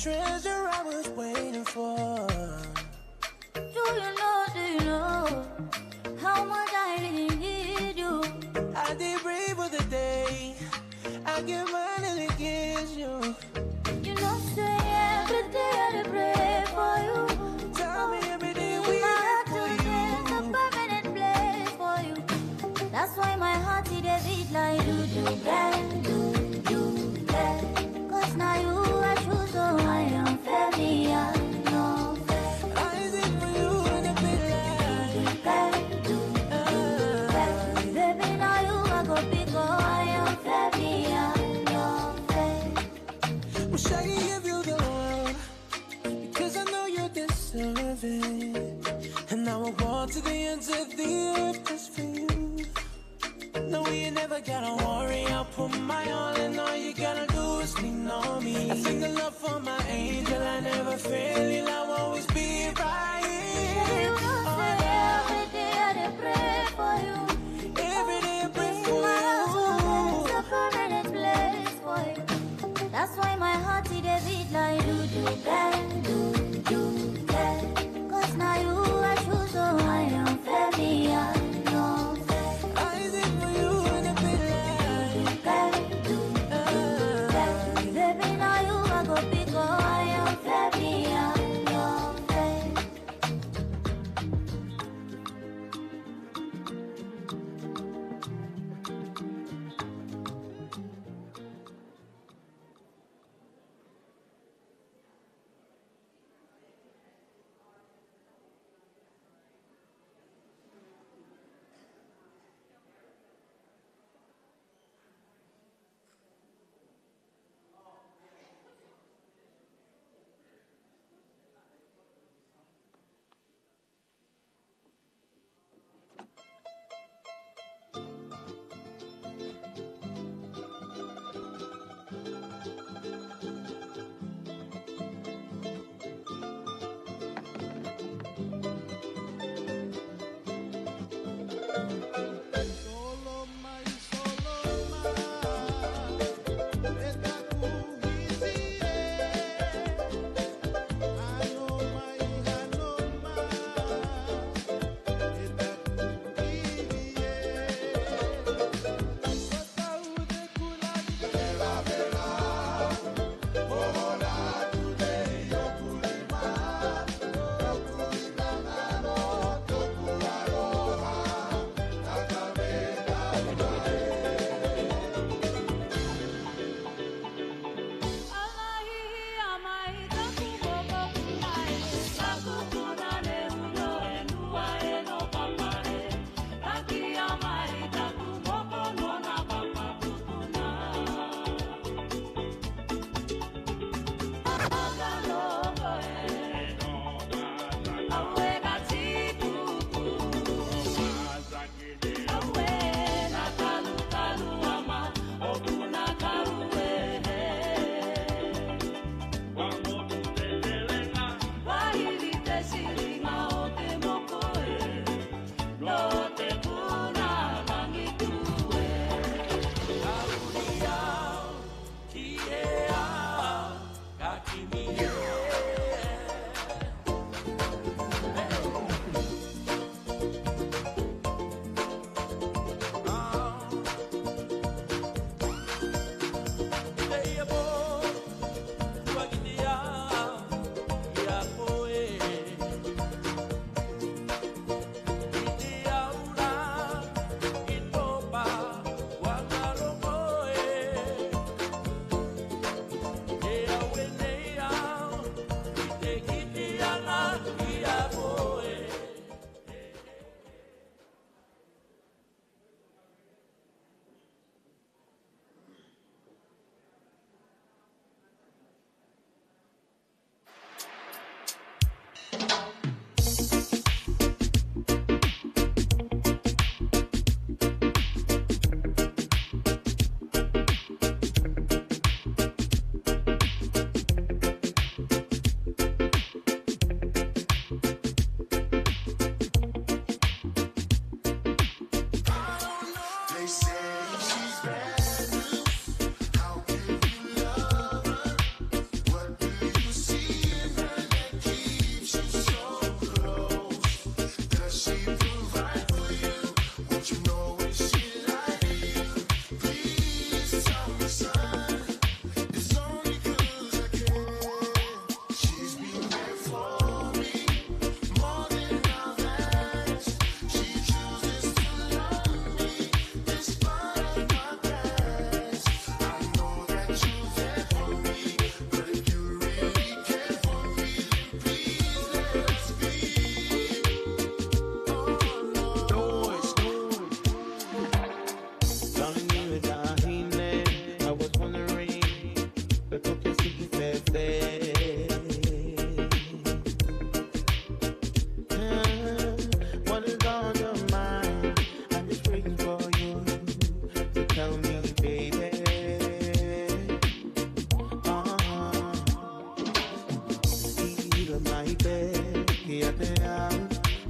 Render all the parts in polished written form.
treasure I was waiting for. Do you know how much I really need you? I did brave for the day I get money against you. You know, say every day I pray for you. Tell me every day we got for you. There's a permanent place for you. That's why my heart is a beat like do bang, do bang. Cause now you are true, so I am fairly unknown. I sing for you in a bit like do bang. Baby, now you are go big, I am fairly unknown. Wish I could give you the world, because I know you deserve it. And I will walk to the ends of the earth just for you. No, we ain't never gotta worry. I'll put my all in, all you gotta do is lean on me. I sing the love for my angel, I never fail, I'll always be right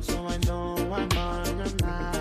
so I know I'm on your mind.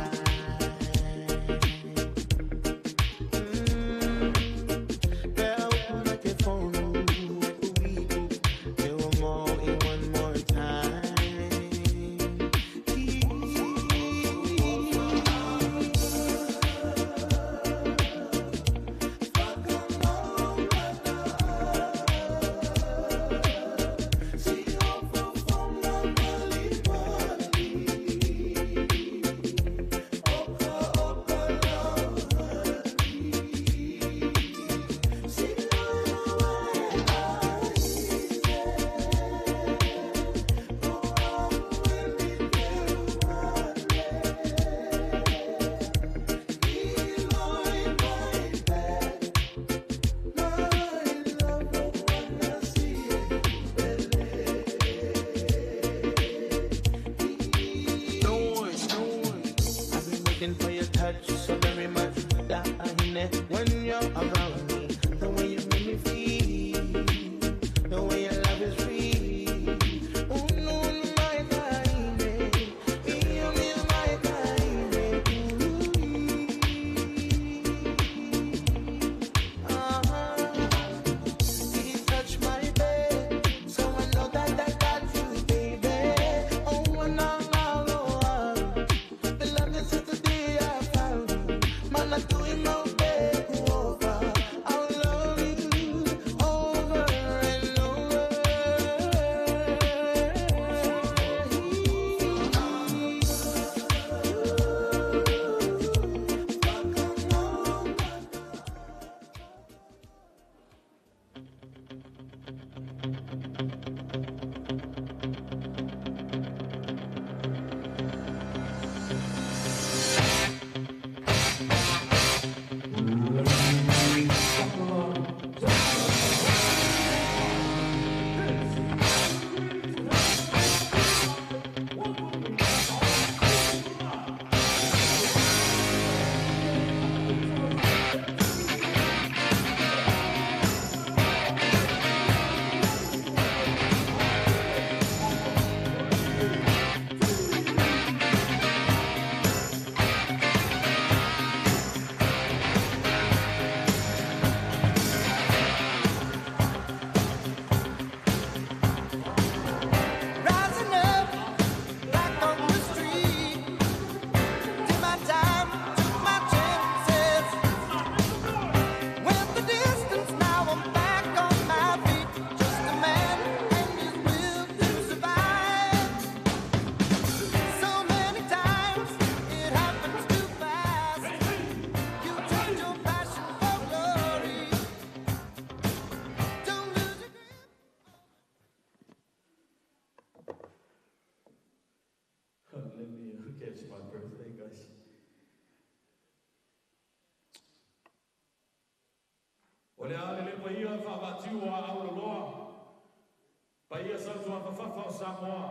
Samoa,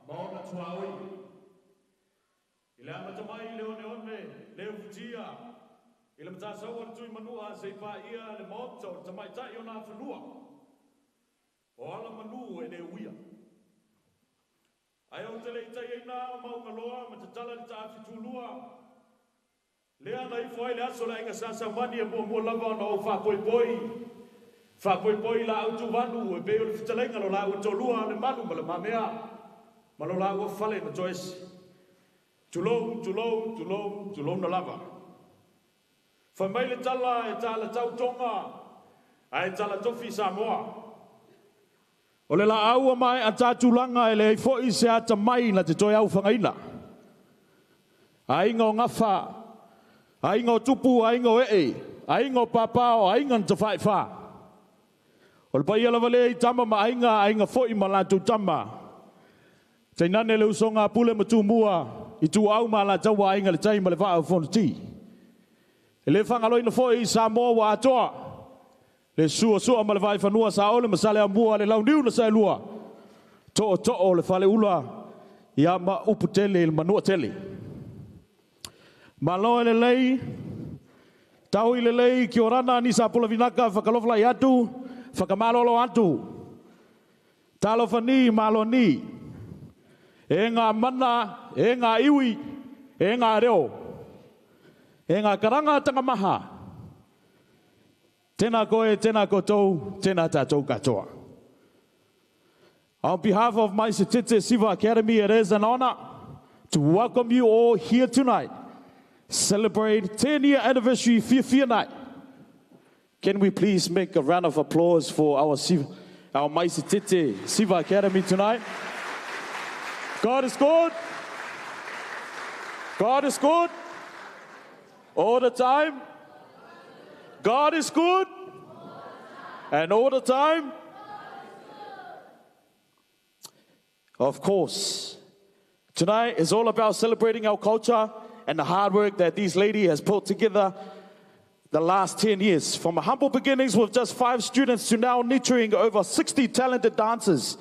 maona tuaui. Ila matamai leo neone, leo futia. Ila mtasawa tui manua se pa ia le moto, tamai tai ona fanua. O ala manu ene uia. Ai o tele tai ina mau ngaloa, matatala le taafi tulua. Lea na ifoi le aso la inga sasa mani e mo lava na o fa poi poi. Fa poi poi la auto vanu e be o le fitalenga lo la auto lua le manu ma le mamea. Ma lo la o fale na joyce. Tulou na lava. Fa mai le tala e tala tau tonga. Ai tala tofi Samoa. O le la aua mai a tātulanga e le fo i se ata mai na te toi au whangaina. Ai ngā ngawha. Ai ngā tupu, ai ngā ai ngā papao, ai ngā te whai wha. O le pai ala wale i tama ma ai ngā fo i ma lātou tama. Tei nane le usonga pule ma tū mua i tū au ma la taua ai ngā le tai ma le wha au whonu ti. E le whangaloi na fo i Samoa wa atoa. Le sua ma le vai whanua sa ole ma sale a mua le lau niu na sa lua. To'o le whale ula i a ma upu tele le manua tele. Malo le lei, tau i le lei ki o rana ni sa pula vinaka whakalofla i atu, whakamalolo atu. Talofa ni, malo ni. e ngā mana, e ngā iwi, e ngā reo, e ngā karanga tangamaha. Tēnā koe, tēnā koutou, tēnā tātou katoa. On behalf of Maie Sitete Siva Academy, it is an honor to welcome you all here tonight. Celebrate 10-year anniversary Fia night. Can we please make a round of applause for our Maie Sitete Siva Academy tonight? God is good. God is good. All the time. God is good. And all the time. Of course. Tonight is all about celebrating our culture and the hard work that these ladies has put together the last 10 years. From humble beginnings with just 5 students to now nurturing over 60 talented dancers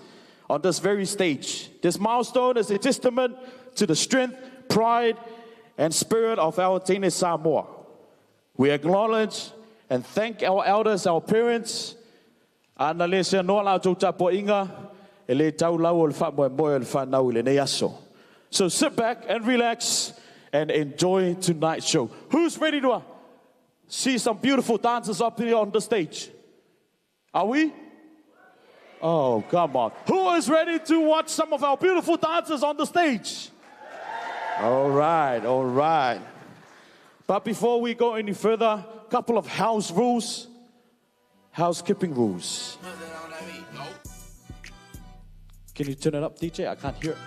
on this very stage. This milestone is a testament to the strength, pride, and spirit of our Tēnei Samoa. We acknowledge and thank our elders, our parents. Ana le se noa la tau tapo inga, e le tau lau o le wha moe o le whanau i le nei aso. So sit back and relax and enjoy tonight's show. Who's ready to see some beautiful dancers up here on the stage? Are we? Oh, come on. Who is ready to watch some of our beautiful dancers on the stage? All right, all right. But before we go any further, a couple of house rules, housekeeping rules. Can you turn it up, DJ? I can't hear it.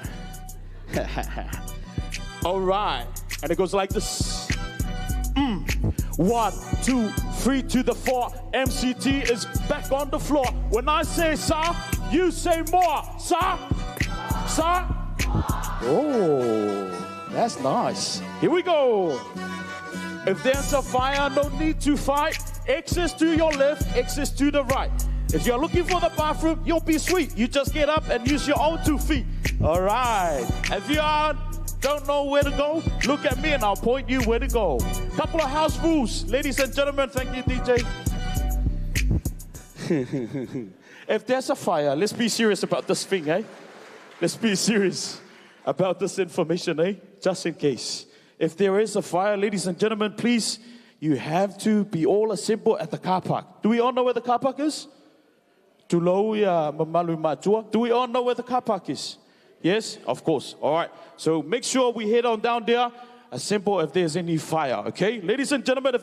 All right. And it goes like this. 1, 2, 3 to the 4. MCT is back on the floor. When I say sa, you say more. Sa, sa. Oh, that's nice. Here we go. If there's a fire, no need to fight. Exits to your left, exits to the right. If you're looking for the bathroom, you'll be sweet. You just get up and use your own 2 feet. All right. If you don't know where to go, look at me and I'll point you where to go. Couple of house rules. Ladies and gentlemen, thank you, DJ. If there's a fire, let's be serious about this thing, eh? Let's be serious about this information, eh? Just in case. If there is a fire, ladies and gentlemen, please, you have to be all assembled at the car park. Do we all know where the car park is? Do we all know where the car park is? Yes, of course. All right. So make sure we head on down there. Assemble if there's any fire. Okay, ladies and gentlemen,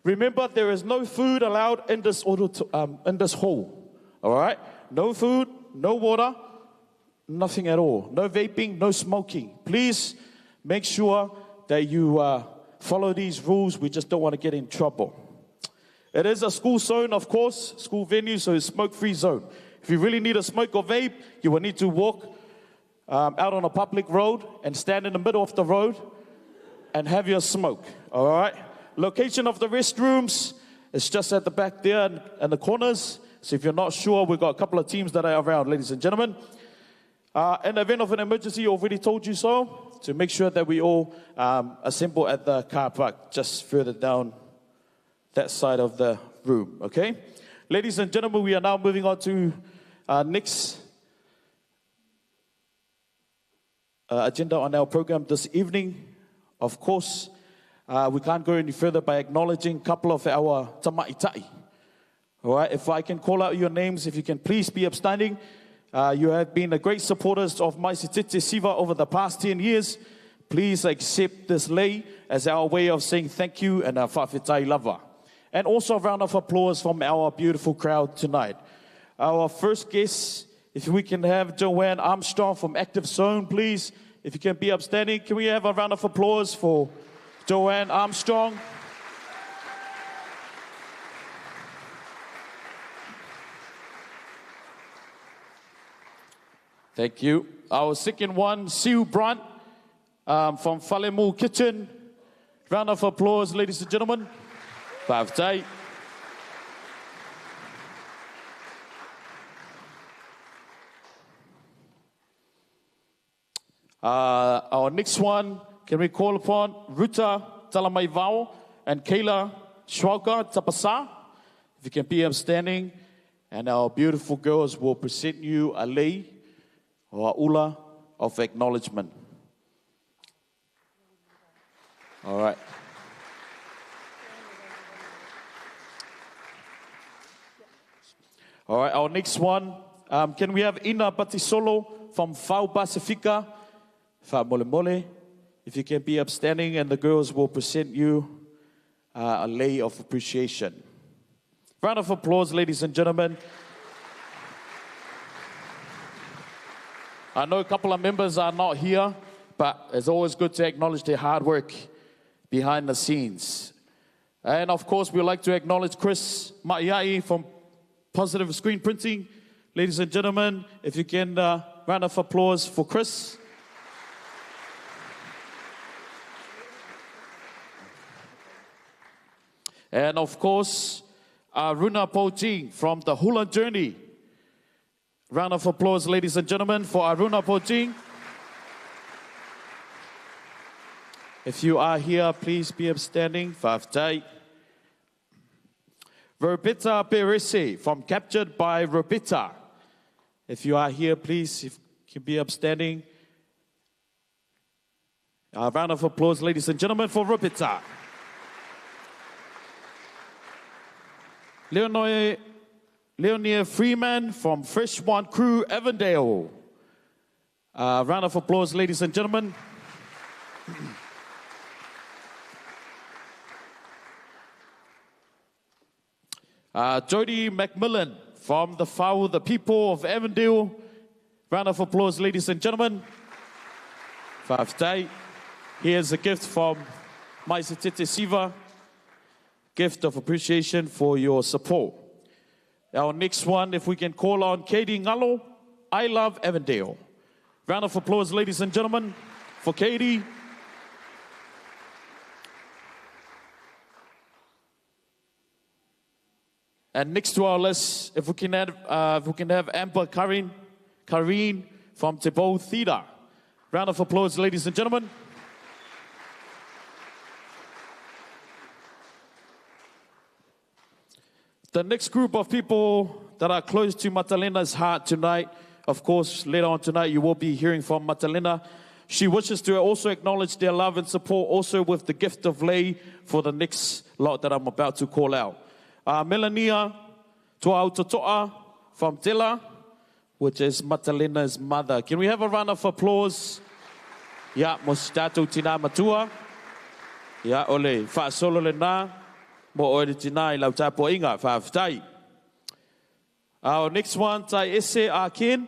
remember there is no food allowed in this hall. All right. No food, no water, nothing at all. No vaping, no smoking. Please make sure that you follow these rules. We just don't want to get in trouble. It is a school zone, of course, school venue, so it's smoke-free zone. If you really need a smoke or vape, you will need to walk out on a public road and stand in the middle of the road and have your smoke, all right? Location of the restrooms is just at the back there and the corners. So if you're not sure, we've got a couple of teams that are around, ladies and gentlemen. In the event of an emergency, already told you so, to make sure that we all assemble at the car park just further down that side of the room, okay? Ladies and gentlemen, we are now moving on to our next agenda on our program this evening. Of course, we can't go any further by acknowledging a couple of our tamaita'i. All right, if I can call out your names, if you can please be upstanding. You have been a great supporters of Maie Sitete Siva over the past 10 years. Please accept this lei as our way of saying thank you and our whawhetai lava. And also a round of applause from our beautiful crowd tonight. Our first guest, if we can have Joanne Armstrong from Active Zone, please. If you can be upstanding, can we have a round of applause for Joanne Armstrong? Thank you. Our second one, Sue Brunt from Falemu Kitchen. Round of applause, ladies and gentlemen. Whawhetai. Our next one, can we call upon Ruta Talamaivao and Kayla Schwalka Tapasa? If you can be upstanding, and our beautiful girls will present you a lei or a ula of acknowledgement. All right. All right, our next one. Can we have Ina Patisolo from Fau Pacifica? Fa mole mole. If you can be upstanding, and the girls will present you a lei of appreciation. Round of applause, ladies and gentlemen. I know a couple of members are not here, but it's always good to acknowledge their hard work behind the scenes. And of course, we'd like to acknowledge Chris Maie from Positive Screen Printing. Ladies and gentlemen, if you can, round of applause for Chris. And of course, Runa Pojing from the Hula Journey. Round of applause, ladies and gentlemen, for Aruna Pojing. If you are here, please be upstanding. Faftai. Robita Pese from Captured by Robita. If you are here, please, if you can be upstanding. A round of applause, ladies and gentlemen, for Robita. Leonia Freeman from Fresh One Crew, Avondale. Round of applause, ladies and gentlemen. Jody McMillan from the FAU, the people of Avondale. Round of applause, ladies and gentlemen. Here's a gift from Maie Sitete Siva. Gift of appreciation for your support. Our next one, if we can call on Katie Ngalo, I Love Avondale. Round of applause, ladies and gentlemen, for Katie. And next to our list, if we can have Amber Kareen from Tebo Theatre. Round of applause, ladies and gentlemen. The next group of people that are close to Matalena's heart tonight, of course, later on tonight, you will be hearing from Matalena. She wishes to also acknowledge their love and support also with the gift of lei for the next lot that I'm about to call out. Melania Taualuga from Tela, which is Matalena's mother. Can we have a round of applause? Ya, mostatu tina matua. Ya, ole, fa solo le na. Mo tina lau tapo inga, fa aftai. Our next one, Tai Ese Akin.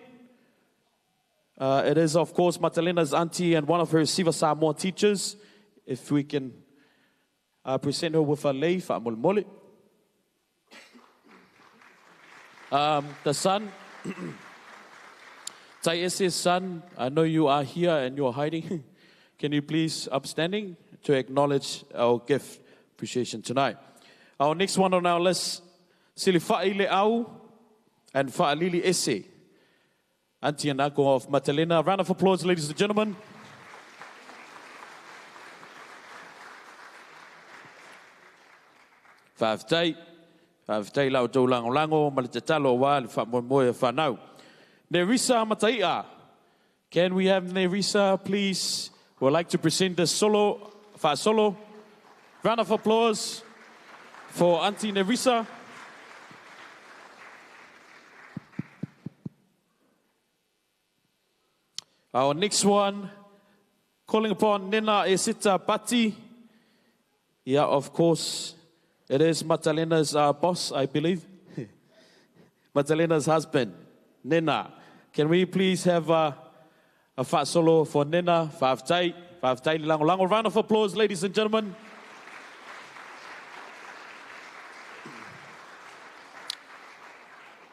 It is, of course, Matalena's auntie and one of her Siva Samoa teachers. If we can present her with a lei, fa mole mole. The son, Tai Ese's son, I know you are here and you are hiding. Can you please upstanding to acknowledge our gift appreciation tonight? Our next one on our list, Silifa'i Le'au and Fa'alili Ese. Auntie and uncle of Matalena. Round of applause, ladies and gentlemen. Fa'aftai lau tau lango malitatalo wa fa'momoe whanau. Nerissa Matai'a. Can we have Nerissa, please? We'd like to present the solo. Round of applause for Auntie Nerissa. Our next one, calling upon Nena Esita Pati. Yeah, of course, it is Matalena's boss, I believe. Matalena's husband, Nena. Can we please have a fat solo for Nena? Fa'aftai lango. Round of applause, ladies and gentlemen.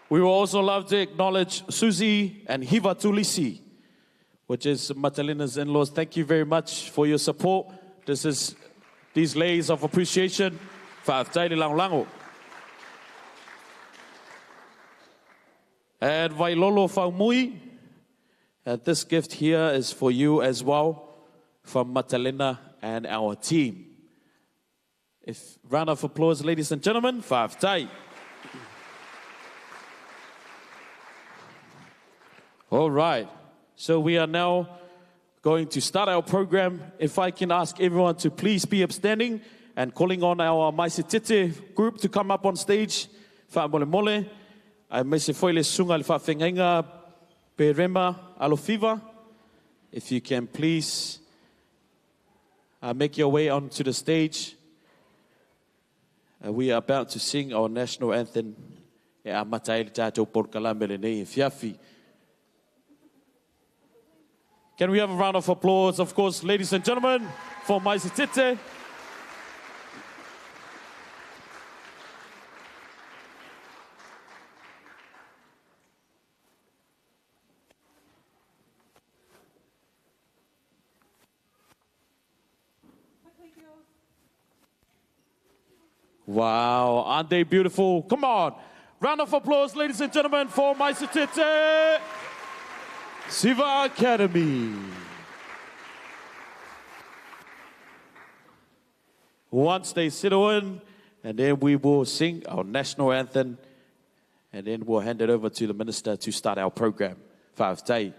We will also love to acknowledge Susie and Hiva Tulisi, which is Matalena's in-laws. Thank you very much for your support. This is these leis of appreciation. Fa'aftai lango. And Vailolo Faumui. And this gift here is for you as well, from Matalena and our team. If round of applause, ladies and gentlemen. Fa'aftai. All right. So we are now going to start our program. If I can ask everyone to please be upstanding and calling on our Maie Sitete group to come up on stage. Whaamole mole. Ai me se foi le sunga le whawhengainga pe rema alofa. If you can please make your way onto the stage. We are about to sing our national anthem. E a matai le tātou porkala mele nei e fiafi. Can we have a round of applause, of course, ladies and gentlemen, for Maie Sitete. Wow, aren't they beautiful? Come on. Round of applause, ladies and gentlemen, for Maie Sitete Siva Academy. Once they settle in, and then we will sing our national anthem, and then we'll hand it over to the minister to start our program. Whaafetai.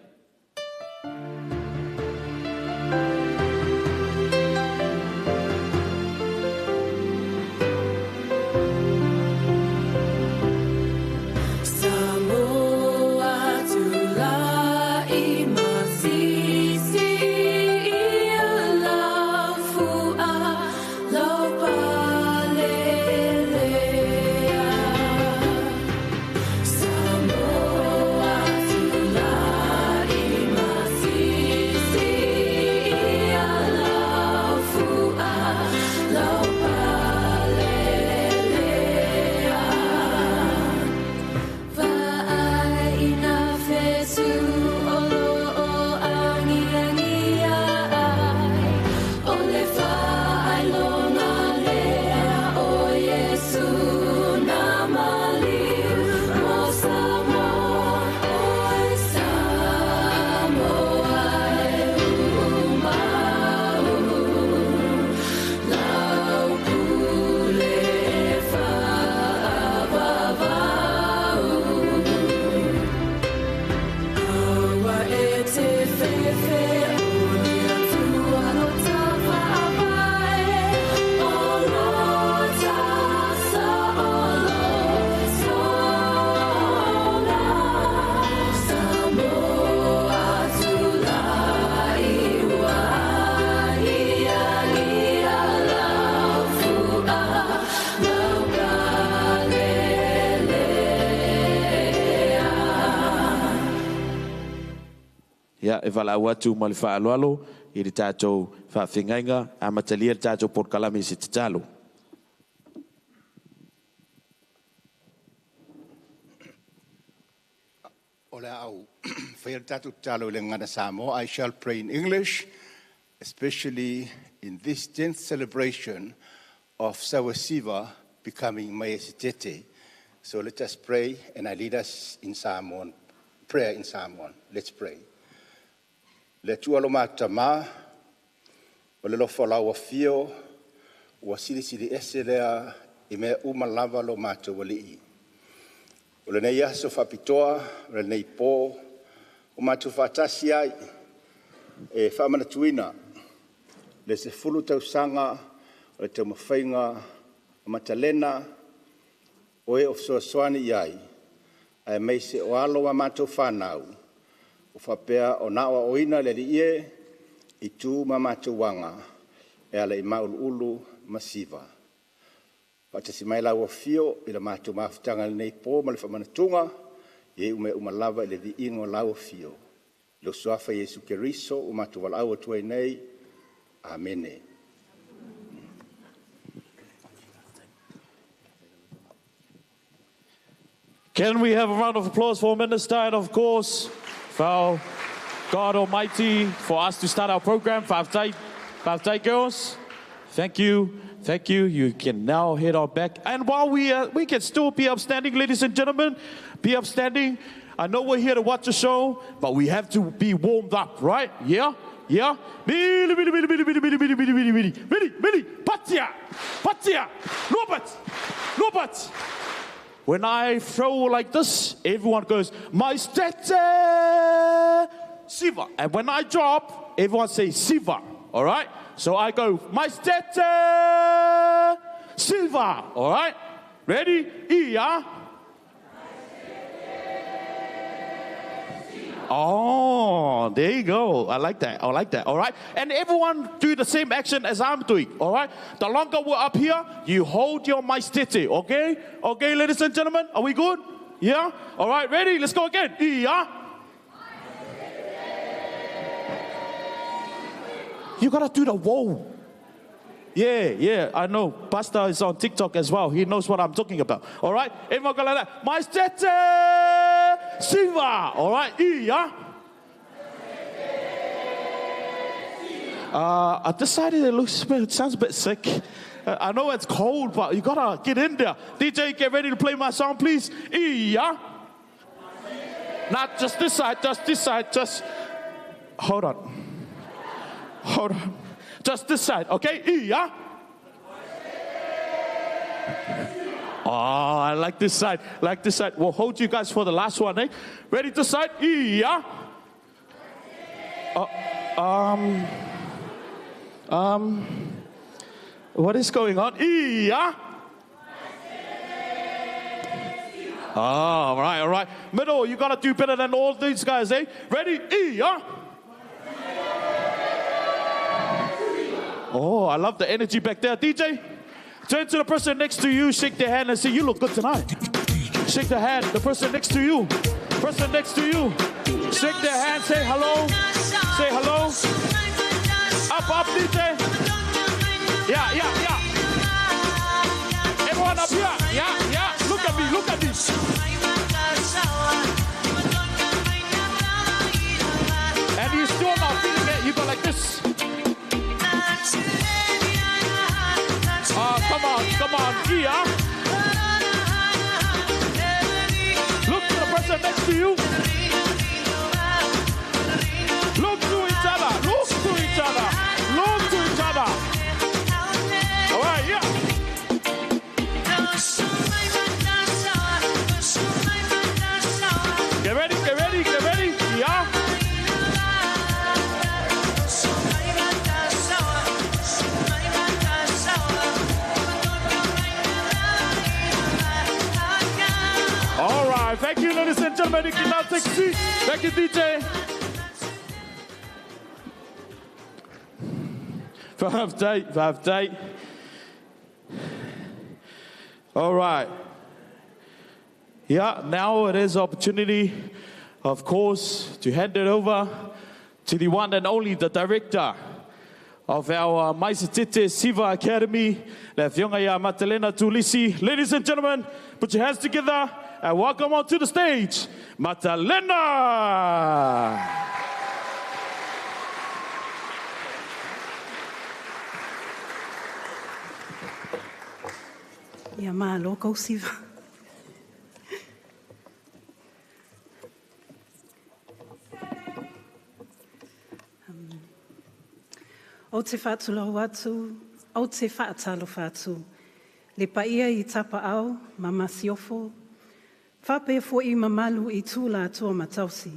E wala watu ma le whaaloalo I le tātou whawhengainga a matalia le tātou porkalame se te talo. Ola au whaia le tātou talo le ngana Samoa. I shall pray in English, especially in this 10th celebration of Silasila becoming Maie Sitete. So let us pray, and I lead us in Samoan, prayer in Samoan. Let's pray. Le tualo matama, o le lofa lau afio, ua silisili ese lea I mea umalava lo matou walii. O le nei aso whapitoa, o le nei pō, o matou whatasi ai, e whamanatuina, le se fulu tausanga, o le tau mawhainga, o matalena, o e ofsoaswani iai, ai mei se o alo wa matou whanau, o whapea o nawa oina le li ie, I tū ma matou wanga, e ala I maulu ulu masiva. Patasi mai lau afio, I la matou mawhitanga le nei pō, ma le whamanatunga, I ume umalava I le li ingo lau afio. Lo suafa Yesu Keriso, o matou walau atua nei, Amene. Can we have a round of applause for Minister and of course for God Almighty for us to start our program. Whaafetai girls. Thank you. Thank you. You can now head on back. And while we can still be upstanding, ladies and gentlemen, be upstanding. I know we're here to watch a show, but we have to be warmed up, right? Yeah? Yeah? Billy, Patia, Robert. When I throw like this, everyone goes, MaieSitete, Siva. And when I drop, everyone say Siva. All right? So I go, Maie Sitete Siva. All right? Ready? Ia. Oh, there you go. I like that. I like that. All right? And everyone do the same action as I'm doing. All right? The longer we're up here, you hold your Maie Sitete. Okay? Okay, ladies and gentlemen? Are we good? Yeah? All right, ready? Let's go again. Ia. You gotta do the whoa. Yeah, I know. Pastor is on TikTok as well. He knows what I'm talking about. All right? Everyone go like that. Maie Sitete Siva. All right? Ia. I decided it sounds a bit sick. I know it's cold, but you gotta get in there. DJ, get ready to play my song, please. Ia. Not just this side, just hold on. Just this side, okay? Ia. Oh, I like this side. We'll hold you guys for the last one, eh? Ready this side? Ia. What is going on? Ia. Oh, all right. Middle, you gotta do better than all these guys, eh? Ready? Ia. Oh, I love the energy back there. DJ, turn to the person next to you, shake their hand and say, you look good tonight. Shake the hand, the person next to you. Person next to you. Shake their hand, say hello. Say hello. Up, DJ. Yeah. Everyone up here. Yeah. Look at me. And you're still not feeling it. You go like this. Come on, Ia. Look to the person next to you. Look to each other. All right, yeah. Get ready. Yeah. All right, thank you, ladies and gentlemen. You can now take a seat. Thank you, DJ. Five date. All right. Yeah, now it is opportunity, of course, to hand it over to the one and only, the director of our Maie Sitete Siva Academy, Le Whionga Matalena Tulisi. Ladies and gentlemen, put your hands together and welcome onto the stage, Matalena. Ia malo ko Siva. O te whātulau atu, o te whaatalo whātu. Le paia I tapa au, mama siofo. Whape fo I mamalu I tūla atua matausi.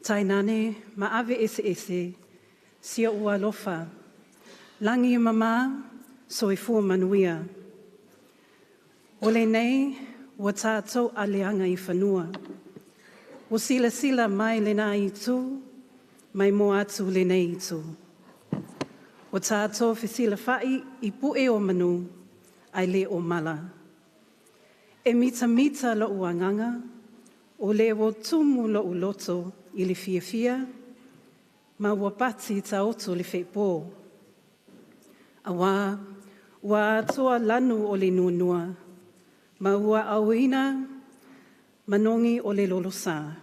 Tainane, ma ave ese, sia ua alofa. Langi I mama, so I fo manuia. Ole nei, wa tātou aleanga I whanua. O Silasila mai lena I tū, mai mo atu le nei I tū. O tātou whisila whai I pue o manu, ai le o mala. E mita lo uanganga, o le o tumu lo uloto I le fia, ma ua pati ta oto le whepō. Awa, ua atoa lanu o le nuanua, ma ua auina, manongi o le lolosa.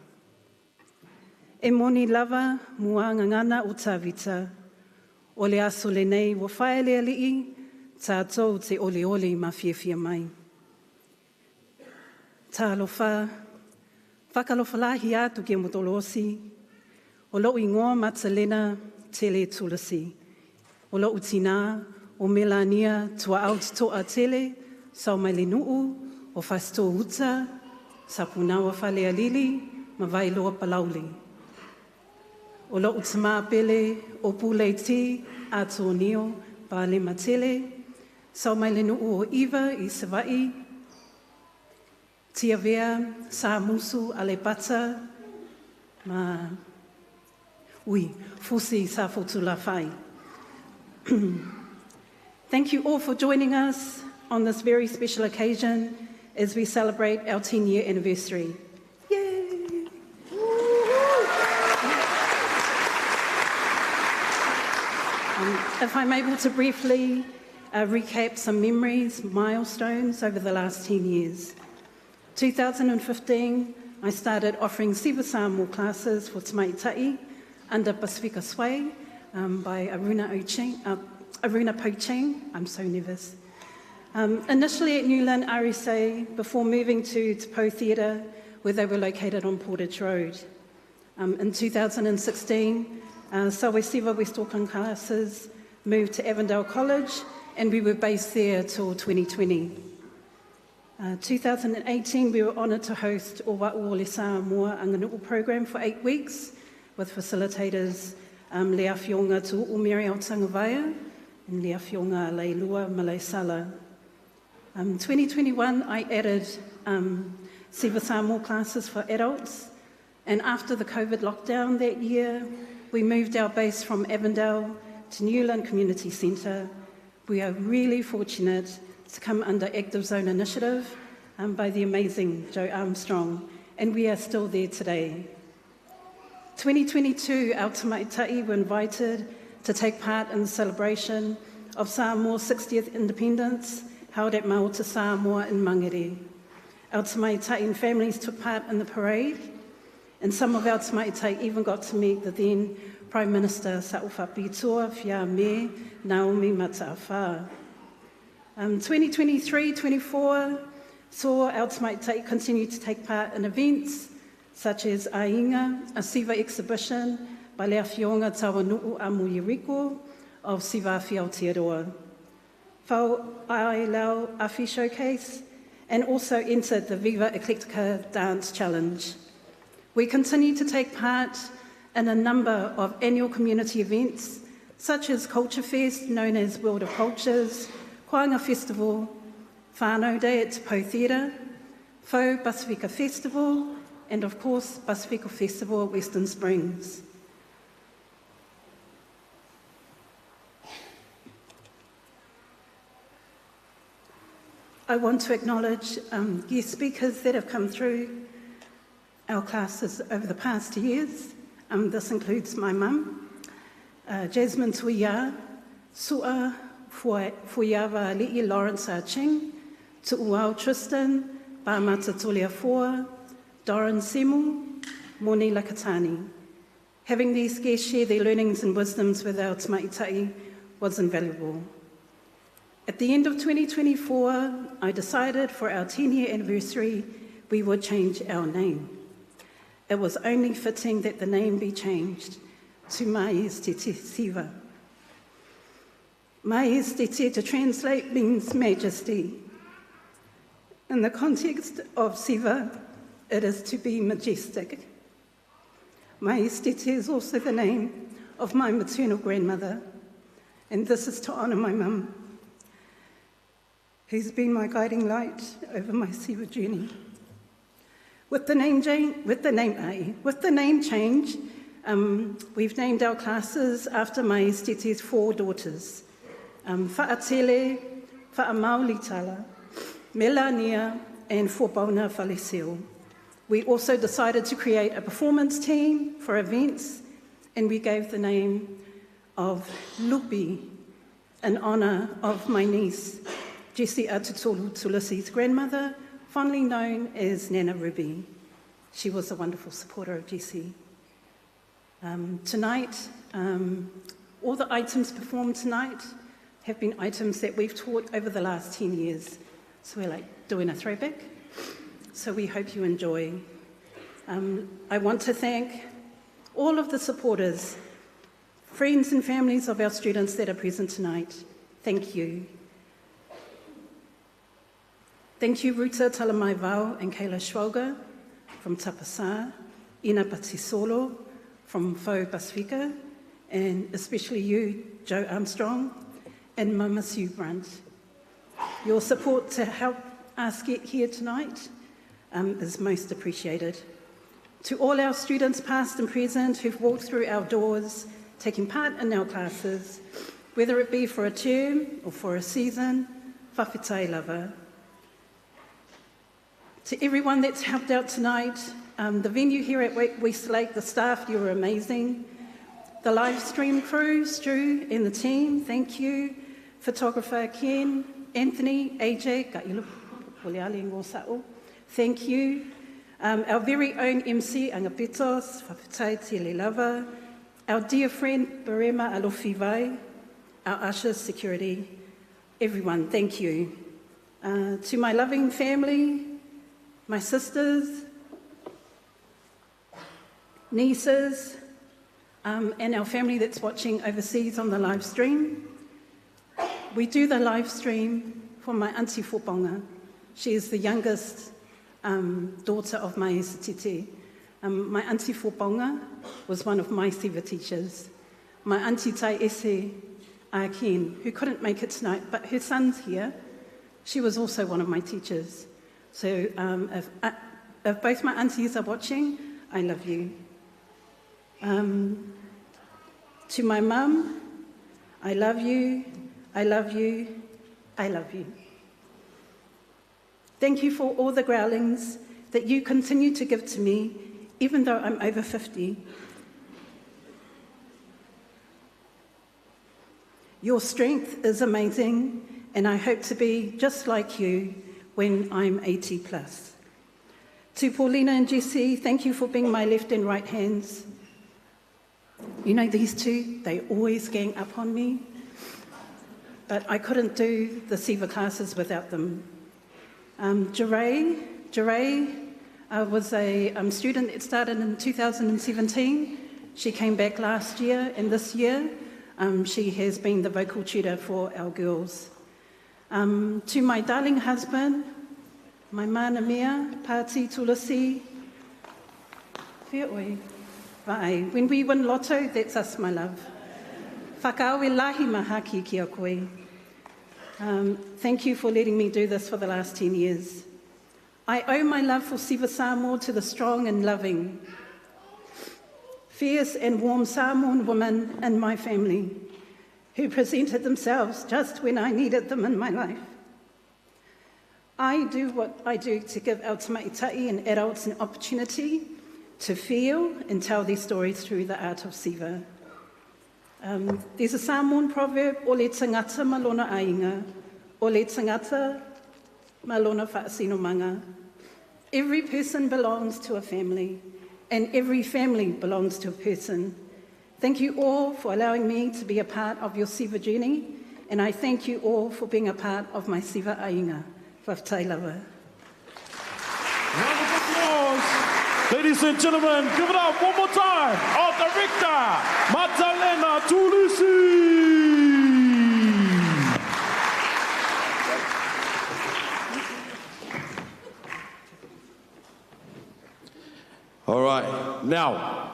E moni lava mua ngangana o tawita, o le aso le nei wa whaele alii, tātou te ole ma fia mai. Tā alofa, whakalofa lahi atu ke motolosi, o lo ingoa matalena tele tulasi, o lo utina o Melania tua out toa tele, sau mai le nuu o fasto uta, sa punawa whale alili, ma vai loa palauli. o lo utama pele, o pule ti, a tō nio, pa le matele, sau mai le nuu o iwa I Sawai, tia vea, sa musu a le pata, ma ui, fusi sa fotula whai. Thank you all for joining us on this very special occasion as we celebrate our 10-year anniversary. Yay! If I'm able to briefly recap some memories, milestones over the last 10 years. 2015, I started offering Siva Samoa classes for Tamaita'i under Pacifica Sway by Aruna Pocheng. I'm so nervous. Initially at Newland RSA, before moving to Te Pou Theatre, where they were located on Portage Road. In 2016, Samoa Siva West Auckland classes moved to Avondale College, and we were based there till 2020. 2018, we were honoured to host O Wa'u Le Samoa Anganu'u program for 8 weeks with facilitators Lea Fionga to Umiri o Tangavaia and Lea Fionga Leilua Malaisala. 2021, I added Siva Samoa classes for adults, and after the COVID lockdown that year, we moved our base from Avondale to Newland Community Centre. We are really fortunate to come under Active Zone Initiative by the amazing Joe Armstrong, and we are still there today. 2022, our Tamaita'i were invited to take part in the celebration of Samoa's 60th independence held at Maota Samoa in Mangere. Our Tamaita'i and families took part in the parade, and some of our Tamaita'i even got to meet the then Prime Minister Sa'uwhapitoa Whia Me Naomi Mata'awha. 2023-24 saw our Tamaita'i continue to take part in events such as Ainga, a Siva exhibition by Lea Fionga Tawanu'u a Muiriko of Siva Awhi Aotearoa. Whau Ai Lau Awhi Showcase, and also entered the Viva Eclectica Dance Challenge. We continue to take part in a number of annual community events, such as Culture Fest, known as World of Cultures, Koanga Festival, Whānau Day at Te Pou Theatre, Fau Pacifica Festival, and of course, Pacifica Festival at Western Springs. I want to acknowledge guest speakers that have come through our classes over the past years. This includes my mum, Jasmine Tuia, Sua Fuiava Li'i Lawrence Ching, Tu'uau Tristan, Bāmata Tulia Foa, Doran Semu, Moni Lakatani. Having these guests share their learnings and wisdoms with our Tamaita'i was invaluable. At the end of 2024, I decided for our 10-year anniversary, we would change our name. It was only fitting that the name be changed to Maie Sitete Siva. Maie Sitete, to translate, means majesty. In the context of Siva, it is to be majestic. Maie Sitete is also the name of my maternal grandmother, and this is to honour my mum, who's been my guiding light over my Siva journey. With the name change, we've named our classes after Maie Sitete's 4 daughters, Whaatele, Whaamaulitala, Melania, and Fuapauna Whaleseo. We also decided to create a performance team for events, and we gave the name of Lupi in honour of my niece, Jessie Atutolu Tulisi's grandmother, fondly known as Nana Ruby. She was a wonderful supporter of Jessie. Tonight, all the items performed tonight have been items that we've taught over the last 10 years. So we're like doing a throwback. So we hope you enjoy. I want to thank all of the supporters, friends and families of our students that are present tonight. Thank you. Thank you, Ruta Talamai Vau and Kayla Schwalger from Tapasa, Ina Patisolo, from Fo Pacifica, and especially you, Joe Armstrong, and Mama Sue Brunt. Your support to help us get here tonight is most appreciated. To all our students, past and present, who've walked through our doors, taking part in our classes, whether it be for a term or for a season, whawhitai lava. To everyone that's helped out tonight, the venue here at West Lake, the staff, you were amazing. The live stream crew, Stu and the team, thank you. Photographer Ken, Anthony, AJ, thank you. Our very own MC, Angapitos, whawhitai te lava. Our dear friend, Barema Alofi, our ushers, security, everyone, thank you. To my loving family, my sisters, nieces, and our family that's watching overseas on the live stream. We do the live stream for my auntie Fuapauna. She is the youngest daughter of Maie Sitete. My auntie Fuapauna was one of my Siva teachers. My auntie Pese, Ken, who couldn't make it tonight, but her son's here. She was also one of my teachers. So if both my aunties are watching, I love you. To my mum, I love you, I love you, I love you. Thank you for all the growlings that you continue to give to me, even though I'm over 50. Your strength is amazing, and I hope to be just like you when I'm 80 plus. To Paulina and Jessie, thank you for being my left and right hands. You know, these two, they always gang up on me, but I couldn't do the Siva classes without them. Jeray was a student that started in 2017. She came back last year, and this year she has been the vocal tutor for our girls. To my darling husband, my mana mea, Pāti Tulasi, Whioi. When we win lotto, that's us, my love. Whakaawe lahi mahaki ki a koe. Thank you for letting me do this for the last 10 years. I owe my love for Siva Samoa to the strong and loving, fierce and warm Samoan women in my family who presented themselves just when I needed them in my life. I do what I do to give our tamaitai and adults an opportunity to feel and tell their stories through the art of Siva. There's a Samoan proverb, o le tangata malona ainga, o le tangata malona whaasinomanga. Every person belongs to a family, and every family belongs to a person. Thank you all for allowing me to be a part of your Siva journey, and I thank you all for being a part of my Siva ainga. Whawhitai lava. Round of applause. Ladies and gentlemen, give it up one more time. Our director, Matalena Tulisi. All right, now,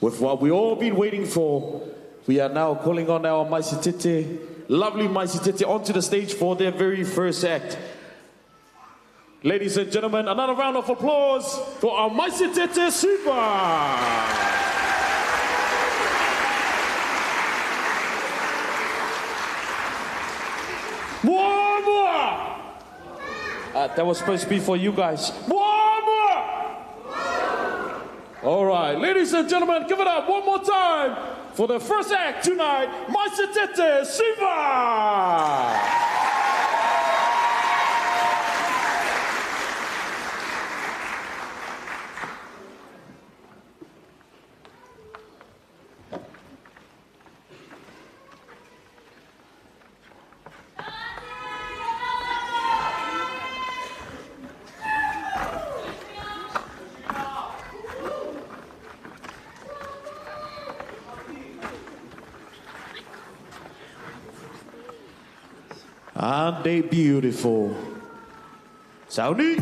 with what we all been waiting for, we are now calling on our MaieSitete, lovely MaieSitete, onto the stage for their very first act. Ladies and gentlemen, another round of applause for our Maie Sitete Siva. One more! That was supposed to be for you guys. One more! All right, ladies and gentlemen, give it up one more time for the first act tonight, Maie Sitete Siva. Aren't they beautiful? Saudi.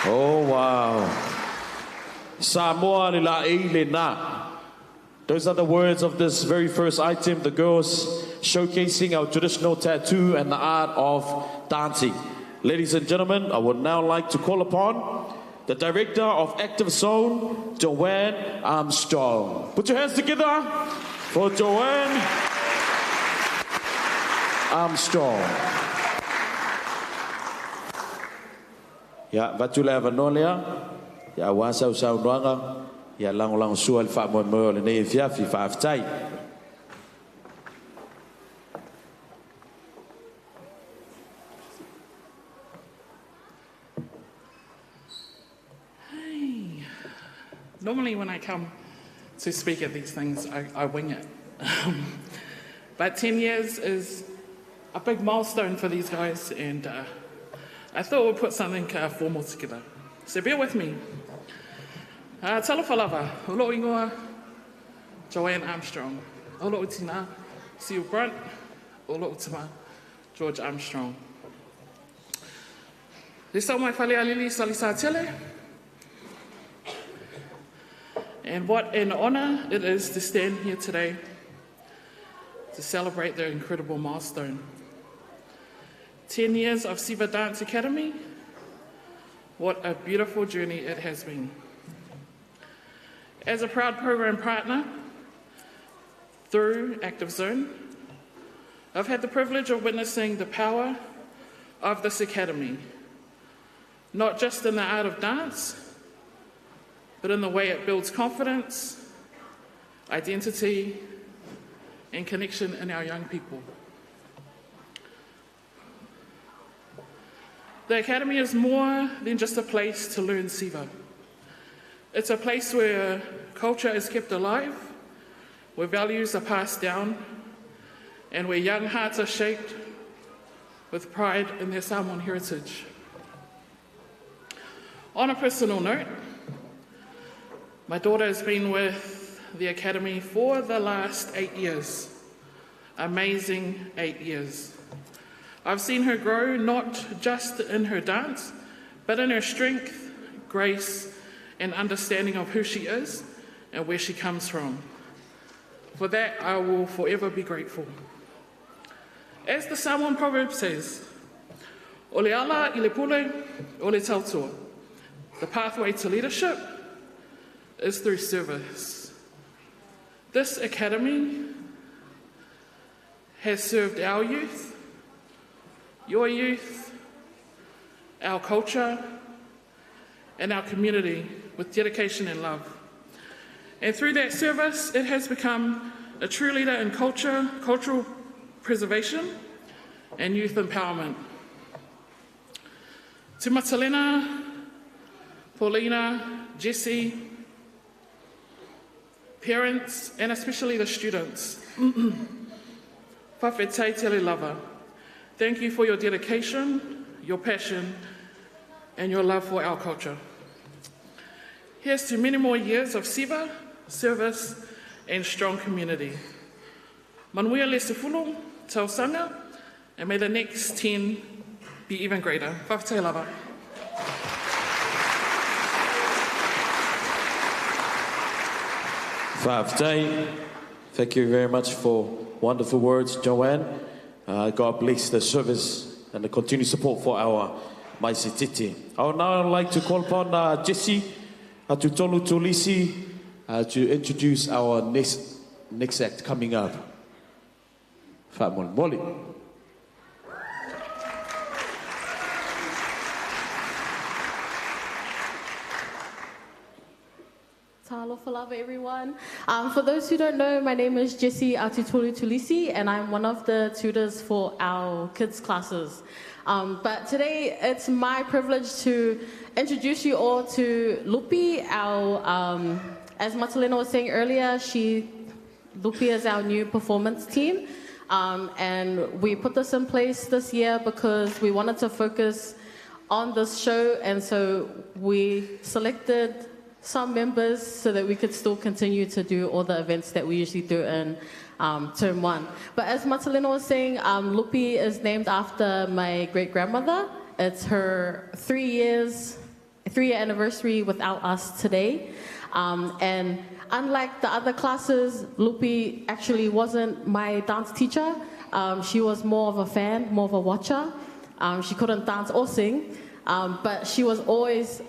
Oh, wow. Samoa lila eile na. Those are the words of this very first item, the girls showcasing our traditional tattoo and the art of dancing. Ladies and gentlemen, I would now like to call upon the Director of Active Zone, Joanne Armstrong. Put your hands together for Joanne Armstrong. Ya, vatula vanolia, ya wasa usau nuanga, ya lang sual fa mo mo le nei fia fi fa aftai. Hey. Normally when I come to speak at these things, I wing it. But 10 years is a big milestone for these guys, and I thought we'd put something formal together. So bear with me. Talofa lava, olo ingoa, Joanne Armstrong. Olo utina, Seal Brunt, olo utima, George Armstrong. This is my whale alili Silasila. And what an honor it is to stand here today to celebrate their incredible milestone. 10 years of Siva Dance Academy. What a beautiful journey it has been. As a proud program partner through Active Zone, I've had the privilege of witnessing the power of this academy, not just in the art of dance, but in the way it builds confidence, identity, and connection in our young people. The Academy is more than just a place to learn Siva. It's a place where culture is kept alive, where values are passed down, and where young hearts are shaped with pride in their Samoan heritage. On a personal note, my daughter has been with the Academy for the last 8 years. Amazing 8 years. I've seen her grow not just in her dance, but in her strength, grace, and understanding of who she is and where she comes from. For that, I will forever be grateful. As the Samoan proverb says, "O le ala I le pule, o le tautua." The pathway to leadership is through service. This Academy has served our youth, your youth, our culture, and our community with dedication and love. And through that service, it has become a true leader in culture, cultural preservation, and youth empowerment. To Matalena, Paulina, Jesse, parents, and especially the students, Whawhetei lava. Thank you for your dedication, your passion, and your love for our culture. Here's to many more years of Siva, service, and strong community. Manuia le sefulu, tausanga, and may the next 10 be even greater. Whawhetei lava. Whawhetei, thank you very much for wonderful words, Joanne. God bless the service and the continued support for our Maie Sitete. I would now like to call upon Jesse Tutors Honorary to introduce our next act coming up. Fuapauna. Alofa everyone. For those who don't know, my name is Jessie Tutors Honorary, and I'm one of the tutors for our kids' classes. But today, it's my privilege to introduce you all to Lupi, our, as Matalena was saying earlier, Lupi is our new performance team. And we put this in place this year because we wanted to focus on this show, and so we selected some members so that we could still continue to do all the events that we usually do in term one. But as Matalena was saying, Lupi is named after my great-grandmother. It's her 3-year anniversary without us today. And unlike the other classes, Lupi actually wasn't my dance teacher. She was more of a fan, more of a watcher. She couldn't dance or sing. But she was always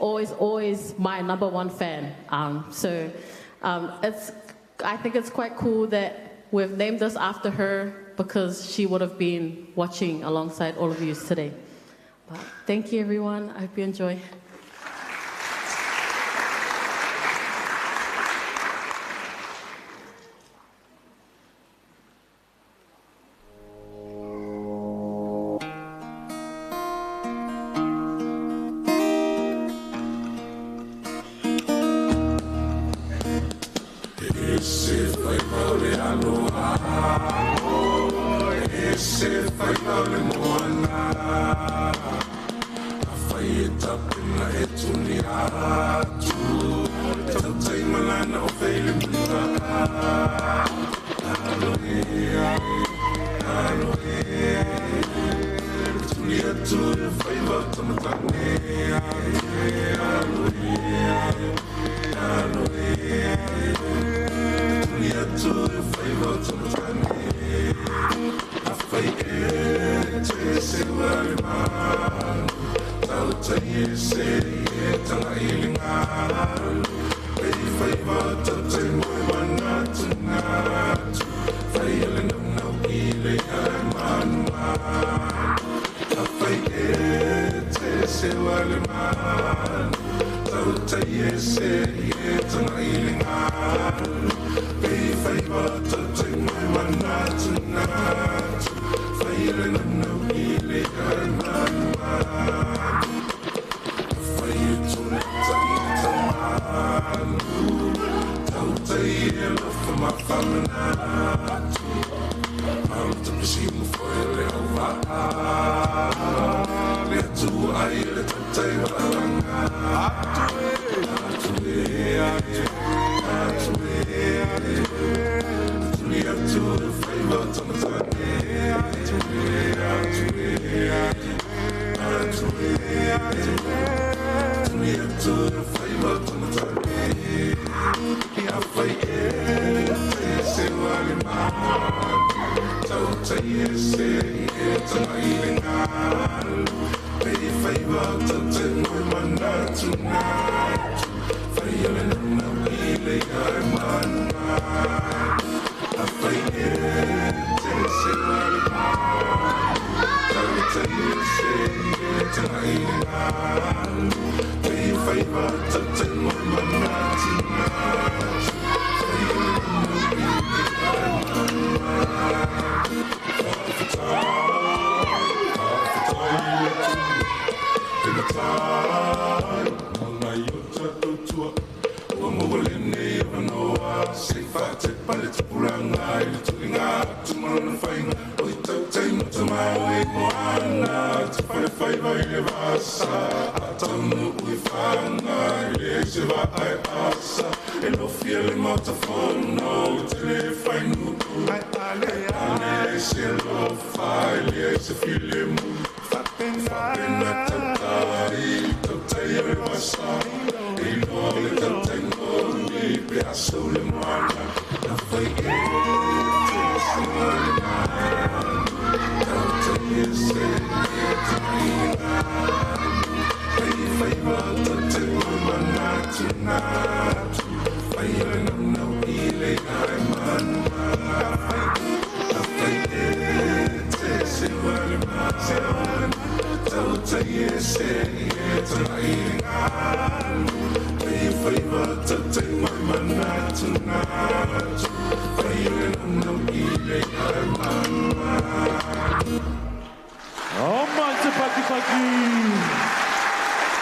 my #1 fan. I think it's quite cool that we've named this after her because she would have been watching alongside all of you today. But thank you, everyone. I hope you enjoy. se wale man tau te se tana ilinga pe fai ba tau te mai mana tuna fai le no ile kai man fai tuna tai taman tau te alofa ma famana I'm to see you for the over. Let to I let to take to the favor to the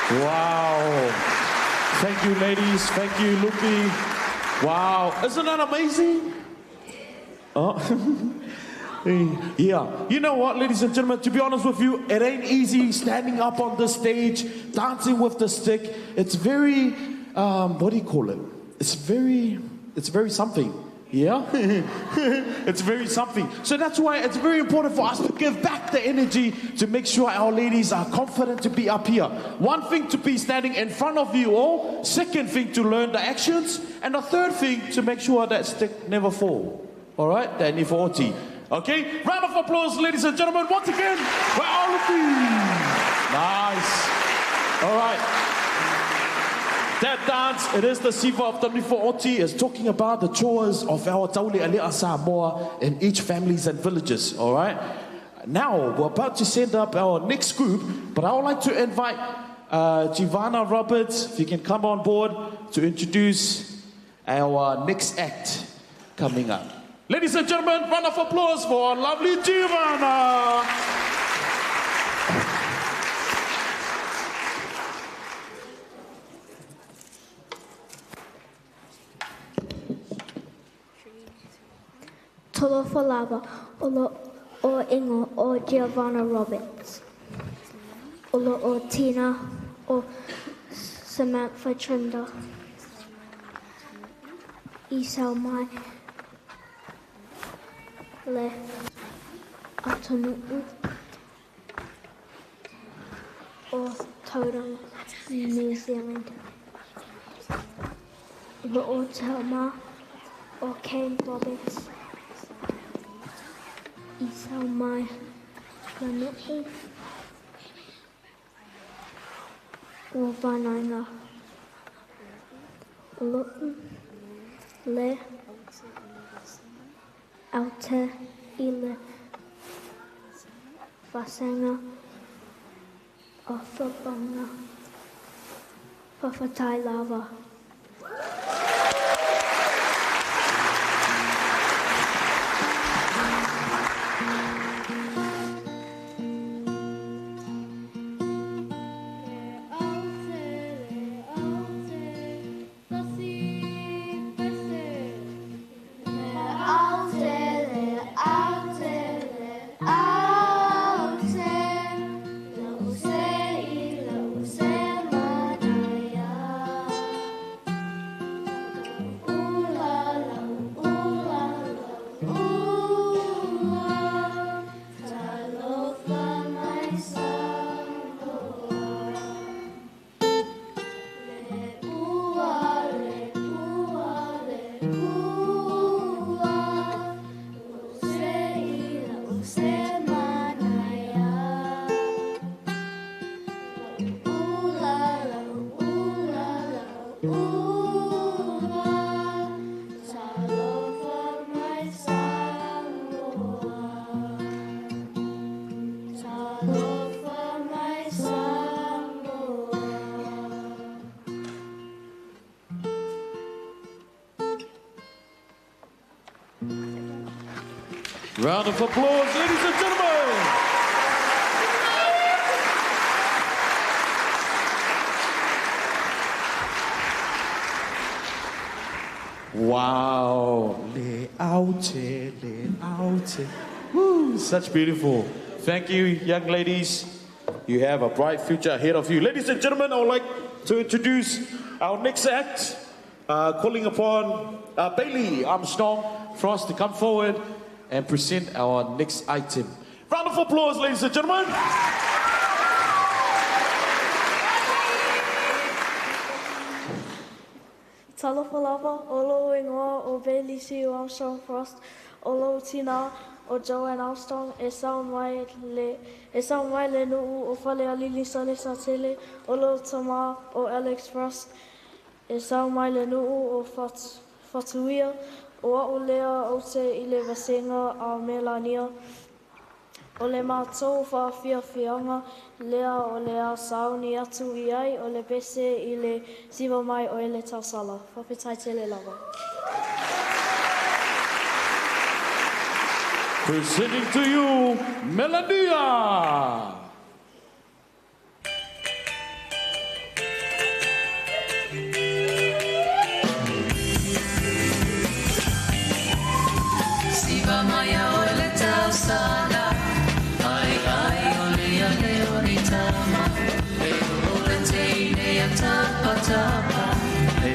Wow. Thank you, ladies. Thank you, Lupi. Wow. Isn't that amazing? Oh. Yeah. You know what, ladies and gentlemen, to be honest with you, it ain't easy standing up on the stage, dancing with the stick. It's very, what do you call it? It's very something. Yeah? It's very something. So that's why it's very important for us to give back the energy to make sure our ladies are confident to be up here. One thing to be standing in front of you all. Second thing to learn the actions. And the third thing to make sure that stick never fall. All right? That Nifo. Okay? Round of applause, ladies and gentlemen. Once again, we're all of you. Nice. All right. That dance, it is the Siva of the Nifo, is talking about the chores of our Taualuga Samoa in each families and villages, all right? Now, we're about to send up our next group, but I would like to invite Giovanna Roberts, if you can come on board, to introduce our next act coming up. Ladies and gentlemen, round of applause for our lovely Giovanna. Talofa lava o ingo o Giovanna Roberts. Olo o Tina o Samantha Trinder. Isau mai le Atonuu o Tauranga, New Zealand. Olo o Telma o Kane Roberts. Isau mai Lanui o Vanainga. Olo le Aute ile Fasanga o Fuapauna, whawhatai lava. Round of applause, ladies and gentlemen. Wow. Le aute. Woo, such beautiful. Thank you, young ladies. You have a bright future ahead of you. Ladies and gentlemen, I would like to introduce our next act, calling upon Bailey Armstrong for us to come forward and present our next item. Round of applause, ladies and gentlemen. Talofa lava, olo ingoa o Bailey Armstrong Frost, olo tina o Joanne Armstrong, e sau mai le nuu o Whale Alili Sale Satele, olo tama o Alex Frost, e sau mai le nuu o Fatuia, o o lea o te I le wasenga a Melania, o le mātou whawhiawhianga, lea o lea sauni atu I ai, o le pese I le siwa mai o ele tausala. Whawhitai tele lava. Presenting to you, Melania. Siva maia o le tausala, ai o le o ni tama, e o le teine a tapa,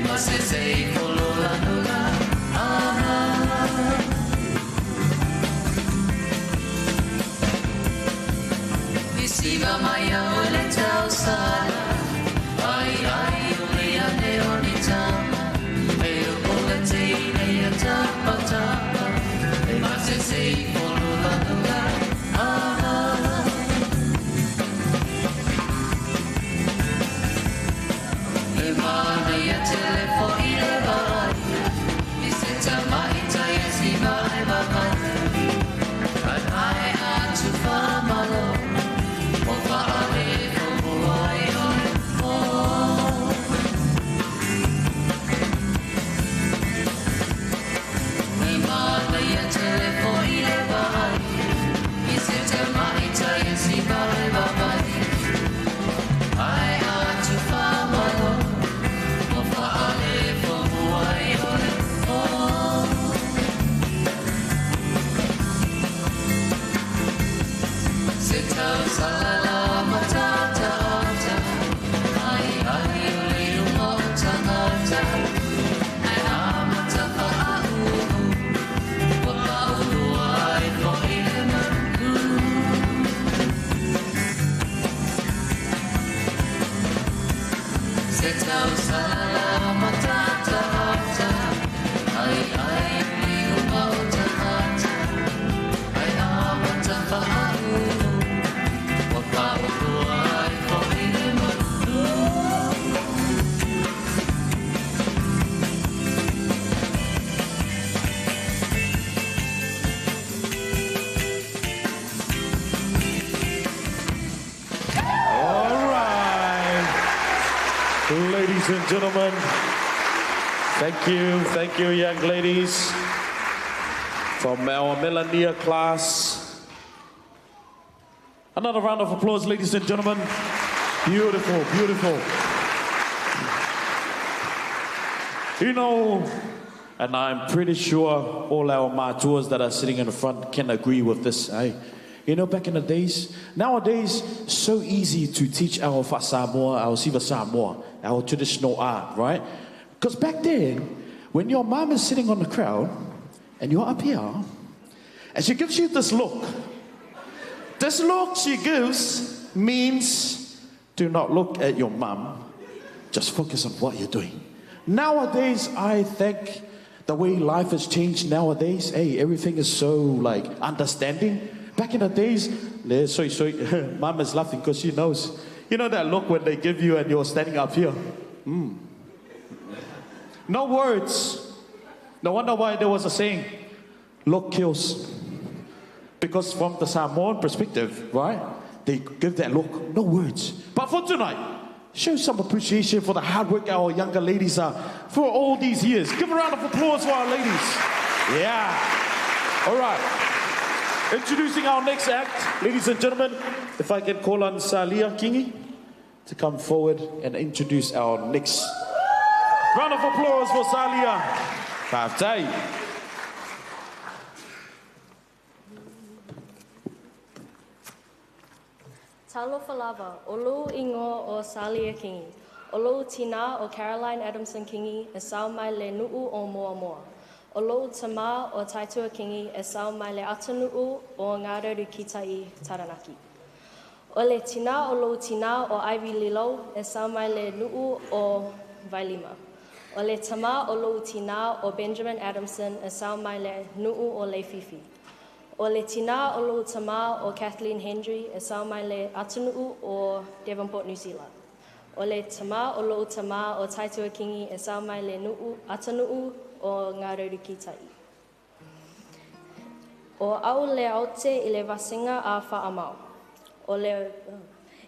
ma se sei kolola nura, Siva maia o le tausala, ai o le o ni tama, e o le teine a tapa, mas eu sei por um lugar. Emana e a telefone vai, e se chamar e já é se vai but I had to find my love, o fare como vai Emana e a telefone vai, e se chamar e já é se vai I had to find my love. Salala matata ata, ai uli umota ata, ai amata fa'au, wapa'u ai fo ilemaku. Setau salala matata ata, ai uli umota ata, ai amata fa'au. All Ladies and gentlemen, thank you, young ladies, from our Melania class. Another round of applause, ladies and gentlemen. Beautiful, beautiful. You know, and I'm pretty sure all our mātuas that are sitting in the front can agree with this, eh? You know, back in the days, nowadays, so easy to teach our Samoa, our Siva Samoa, our traditional art, right? Because back then, when your mom is sitting on the crowd, and you're up here, and she gives you this look she gives means, do not look at your mom, just focus on what you're doing. Nowadays, I think the way life has changed nowadays, hey, everything is so like understanding. Back in the days, mom is laughing because she knows. You know that look when they give you and you're standing up here? No words. No wonder why there was a saying, look kills. Because from the Samoan perspective, right? They give that look, no words. But for tonight, show some appreciation for the hard work our younger ladies are for all these years. Give a round of applause for our ladies. Yeah. All right. Introducing our next act, ladies and gentlemen, if I can call on Salia Kiki to come forward and introduce our next round of applause for Salia. Kaftai. Talofa lava, olu ingo o Salia Kiki. Olu tina o Caroline Adamson Kiki, e sau mai le nuu o moa moa. Olo tama o Taitua Kingi e sau mai le atanuu o Ngāreru Kitai Taranaki. O le tina o lo tina o Ivy Lilo e sau mai le nuu o Vailima. O le tama o lo tina o Benjamin Adamson e sau mai le nuu o Leififi. O le tina o lo tama o Kathleen Hendry e sau mai le atanuu o Devonport, New Zealand. O le tama o lo tama o Taitua Kingi e sau mai le nuu atanuu o Ngāreru Kitai. O au le aute I le vasinga a whaamau. O le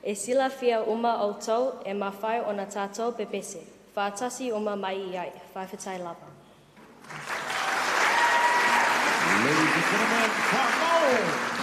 e sila fia uma au tau e mawhai o na tātou pe Pese. Whātasi uma mai iai. Whaiwhitai lava. Ladies and gentlemen, Whaamau!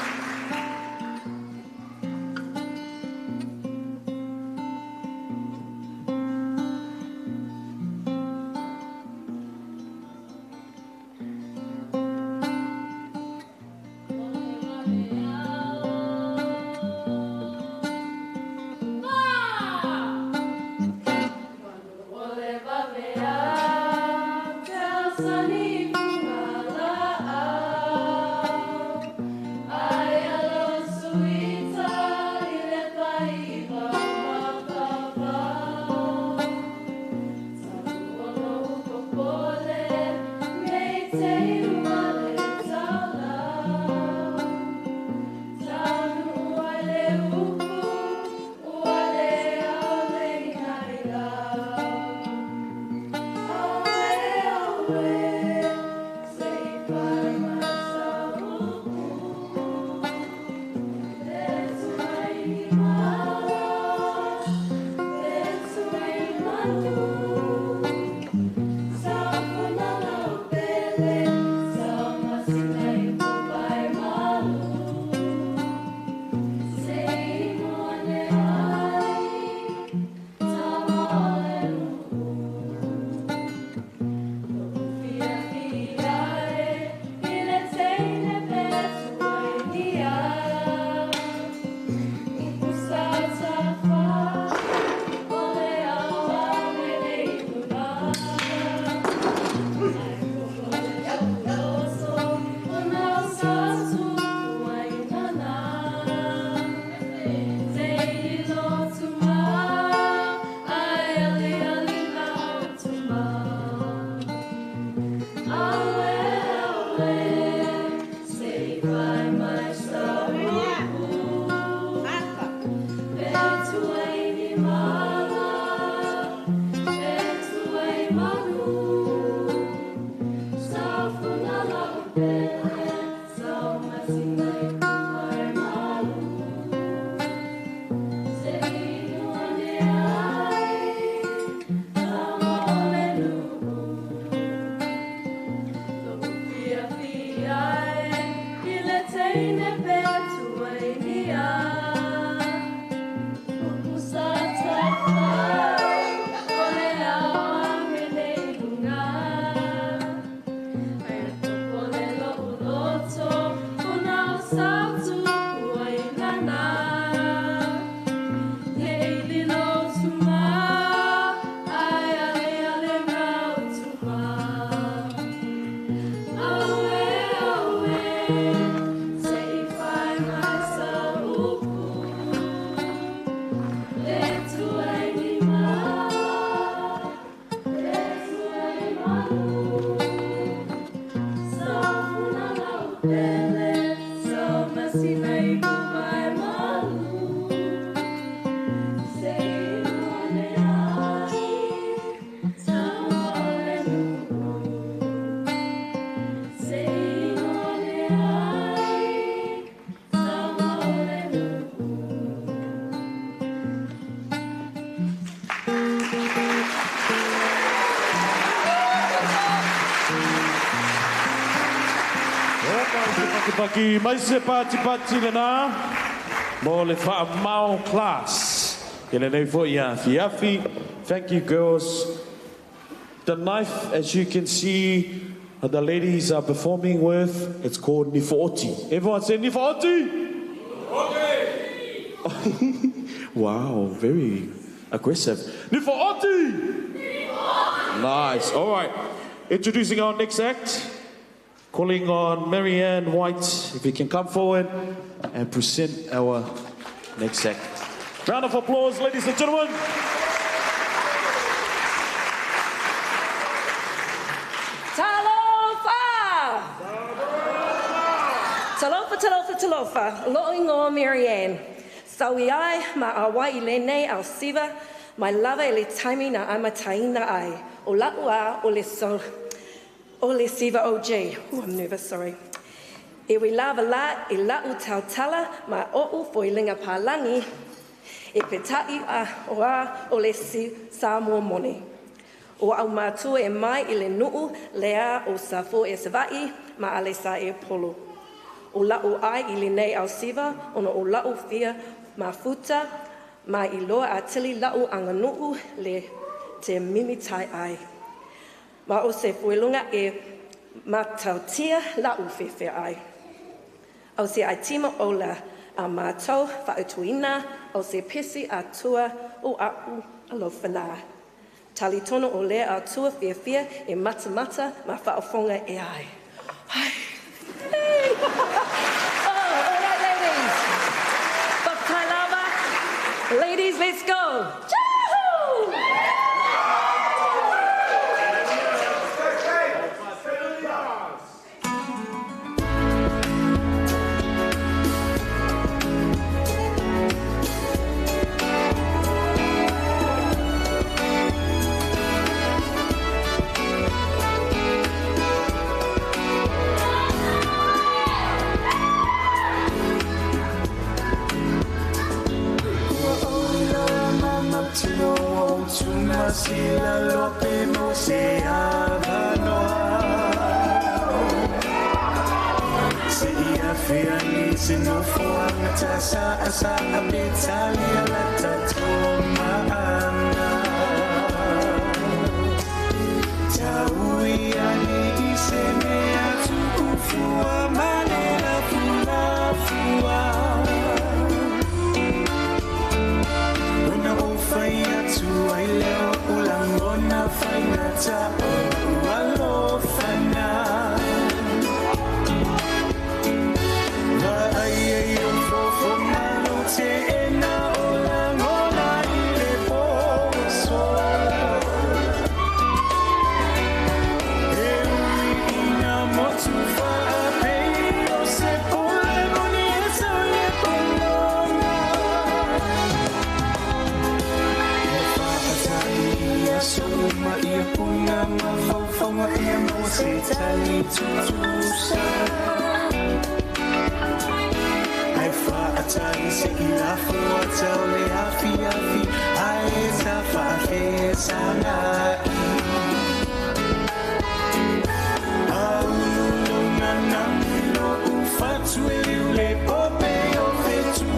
Paki mai se pati lena. Mo le Fuapauna class. Ele nei fo ia fiafi. Thank you, girls. The knife, as you can see, the ladies are performing with, it's called Nifo. Everyone say Nifo. Wow, very aggressive. Nifo. Nice. All right. Introducing our next act. Calling on Marianne White, if you can come forward and present our next act. Round of applause, ladies and gentlemen. Talofa, lo'ingo Marianne. Sawi ai, ma awai lene au siva, my lava ele taimi na amataina ai. O la'ua o le siva OJ. Oh, I'm nervous, sorry. E we lava la, e la'u tautala, ma o'u foilinga palangi. E petai a oa o le Samoa mone. O au mātua e mai i le nu'u, lea o safo e savai, ma ale sa e polo. O la'u ai i le nei au siva, ono o la'u fia mafuta, ma i loa a tili la'u anganu'u le te mimitai ai. Ma o se fuelunga e matautia la'u fefe ai. Au se aitima o la a mātou whaetuina, au se pesi a tua o a'u alofa nā. Tali tono o lea a tua fia e mata ma whaofonga e ai. Hai. Oh, all right, ladies. Baptai lava. Ladies, let's go. Choo-hoo! Silasila lope mo se avanoa. Se ia fiani se no fuanga tasa asa abitalia la tatua maana. Taui ani ise mea tu ufua manela fula fua. Una ofaya tu ai leo ulangona fainata o alofana. Va ai un fofo malo te ena ulangona ile poso. E ina motu fa pei o se pole moni esa le polona. Suma ia punga ma faufaunga ia mo se tali tutusa. Ai whaatari se i la fua tau le afi afi. Ai e sa whaake e sa ngai. Aululu na namilo ufatu e liu le pope o fetu.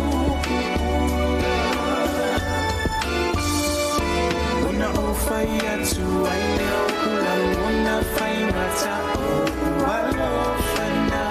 Faya tu ai leo ulangona fainata o alofana.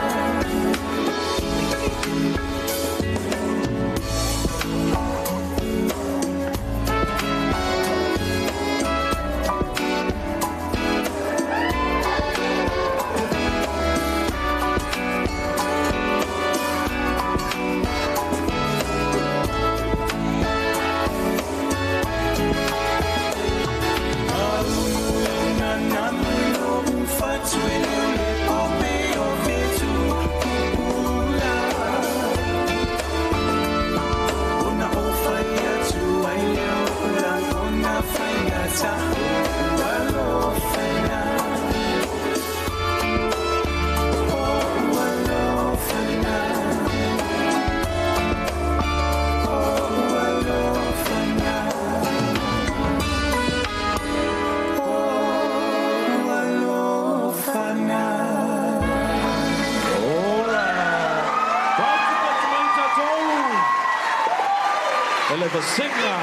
of a singer.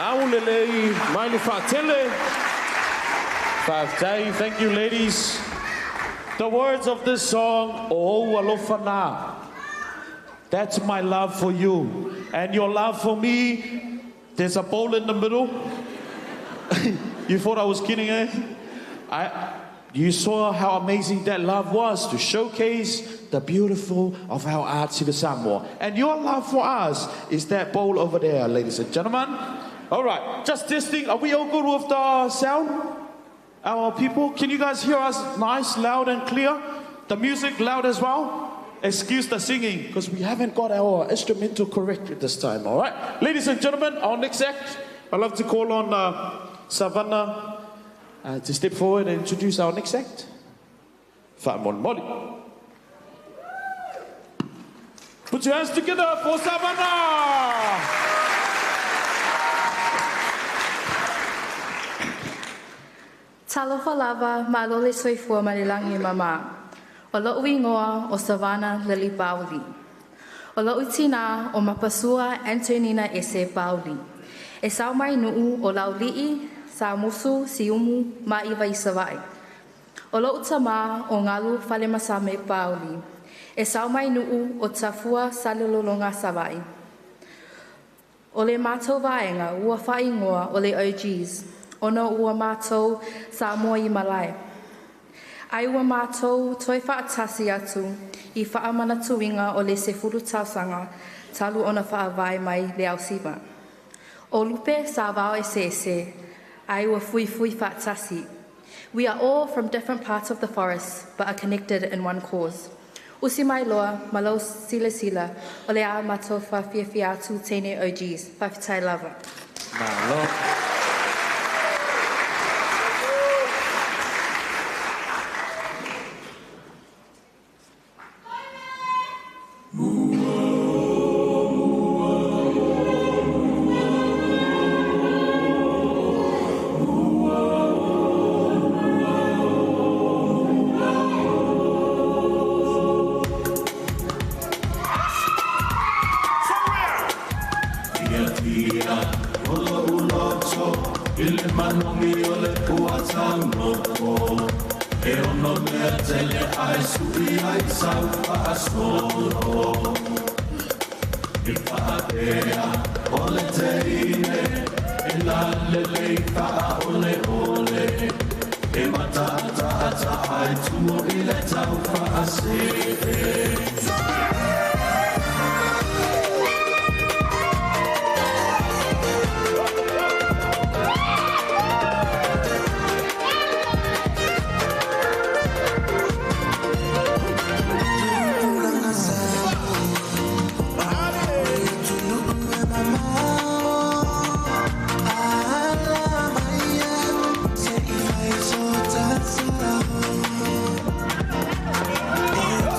Aulelei, Maile Sitete. Thank you, ladies. The words of this song, O alofa. That's my love for you. And your love for me, there's a bowl in the middle. You thought I was kidding, eh? You saw how amazing that love was to showcase the beautiful of our arts in the Samoa. And your love for us is that bowl over there, ladies and gentlemen. All right, just testing. Are we all good with the sound? Our people, can you guys hear us nice, loud and clear? The music loud as well? Excuse the singing, because we haven't got our instrumental correct at this time, all right? Ladies and gentlemen, our next act, I'd love to call on Savannah to step forward and introduce our next act. Fuapauna Molly. Put your hands together for Savannah! Talofa lava malole soifua malilangi mama. O lo uingoa o Savannah Lily Pauli. O lo utina o mapasua Antonina Ese Pauli. E sao mai nuu o laulii, sa musu siumu ma iwa isawai. O lo utama o ngalu fale masame Pauli. E sao mai nuu o tafua salilolonga savai. O le mātou vaenga ua whaingoa o le OGs. Ono ua mātou Samoa i malai. Ai ua mātou toi whaatasi atu I whaamana tuinga o le sefuru tausanga talu ona whaavai mai le au siva. O lupe sa vao e se, ai ua fui whaatasi. We are all from different parts of the forest, but are connected in one cause. Usi mai loa, malo Silasila, o le a mātou whawhiawhia atu tēne OGs, whawhitai lava. Malo. Yeah.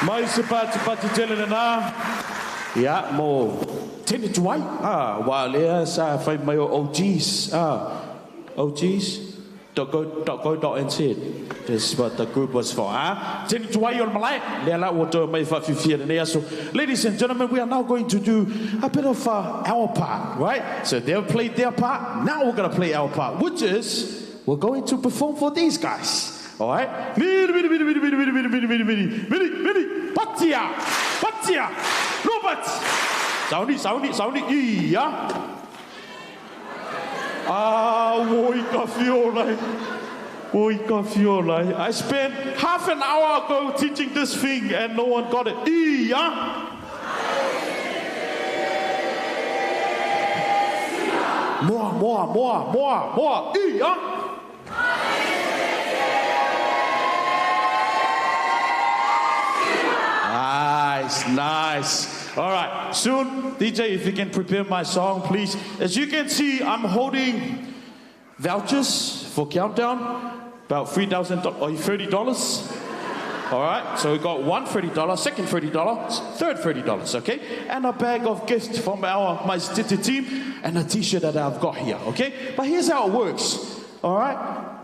Mai se pati tele na. Ya mo tini tuai. Wa lea sa fai mai o OGs. OGs. Don't go and say it. This is what the group was for. Tini tuai on Malay. Lea la water mai fa fifia na. So, ladies and gentlemen, we are now going to do a bit of our part, right? So they've played their part. Now we're gonna play our part, which is we're going to perform for these guys. All right? Patia, Robert. Soundy, iya. Oi ka fiolai. I spent half an hour ago teaching this thing and no one got it. Iya. More. Iya. Nice. All right, soon, DJ, if you can prepare my song, please. As you can see, I'm holding vouchers for Countdown, about $30. All right, so we got one $30, second $30, third $30, okay? And a bag of gifts from our MaieSitete team and a t-shirt that I've got here, okay? But here's how it works, all right?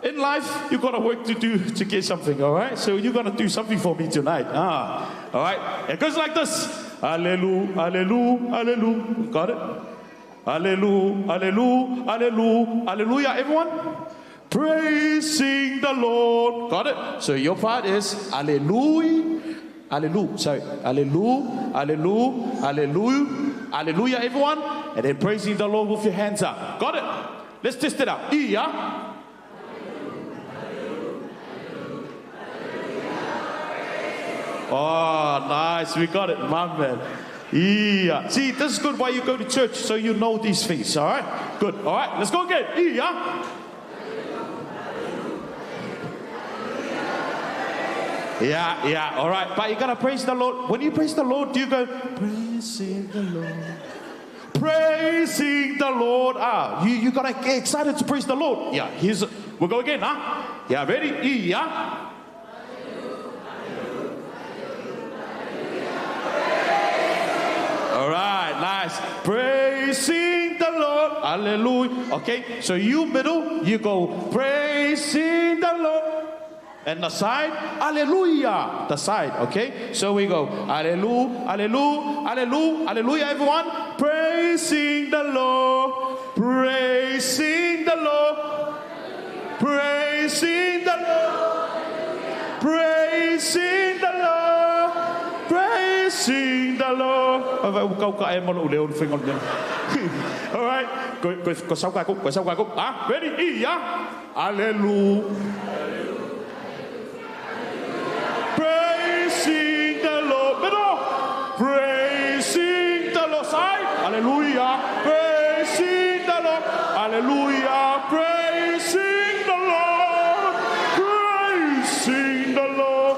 In life, you got a work to do to get something, all right? So you're going to do something for me tonight. All right? It goes like this. Alleluia, alleluia, alleluia. Got it? Alleluia, alleluia, alleluia, alleluia, everyone? Praising the Lord. Got it? So your part is alleluia, alleluia. Sorry. Alleluia, alleluia, alleluia, alleluia, everyone? And then praising the Lord with your hands up. Got it? Let's test it out. Iya. Oh, nice. We got it, my man. Yeah. See, this is good why you go to church, so you know these things, all right? Good. All right, let's go again. Yeah. Yeah. All right, but you got to praise the Lord. When you praise the Lord, do you go, praising the Lord? Praising the Lord. You got to get excited to praise the Lord. Yeah, we'll go again, Yeah, ready? Yeah. All right, nice. Praising the Lord. Hallelujah. Okay, so you middle, you go praising the Lord. And the side, hallelujah. The side, okay? So we go, hallelujah, hallelujah, hallelujah, hallelujah, everyone. Praising the Lord. Praising the Lord. Praising the Lord. Praising the Lord. Praising the Lord. All right. Có sáu ca khúc. Ready? Yeah. Hallelujah. Praising the Lord. Middle. Praising the Lord. Side. Hallelujah. Praising the Lord. Hallelujah. Praising the Lord. Praising the Lord.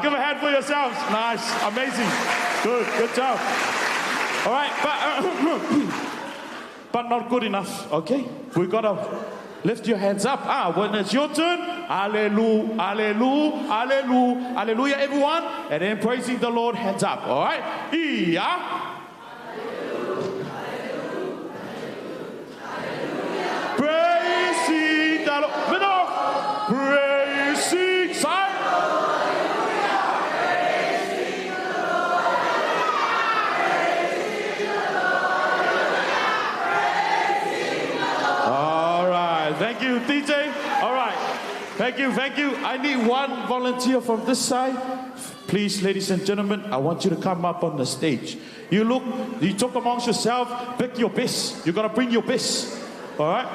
Give a hand for yourselves. Nice. Amazing. Good job. All right, but not good enough, okay? We gotta lift your hands up. When it's your turn, hallelujah, hallelujah, hallelujah, hallelujah, everyone. And then praising the Lord, hands up, all right? Yeah. Praising the Lord. Middle. Praising side. Thank you, DJ. All right. Thank you. I need one volunteer from this side. Please, ladies and gentlemen, I want you to come up on the stage. You talk amongst yourself, pick your best. You got to bring your best. All right?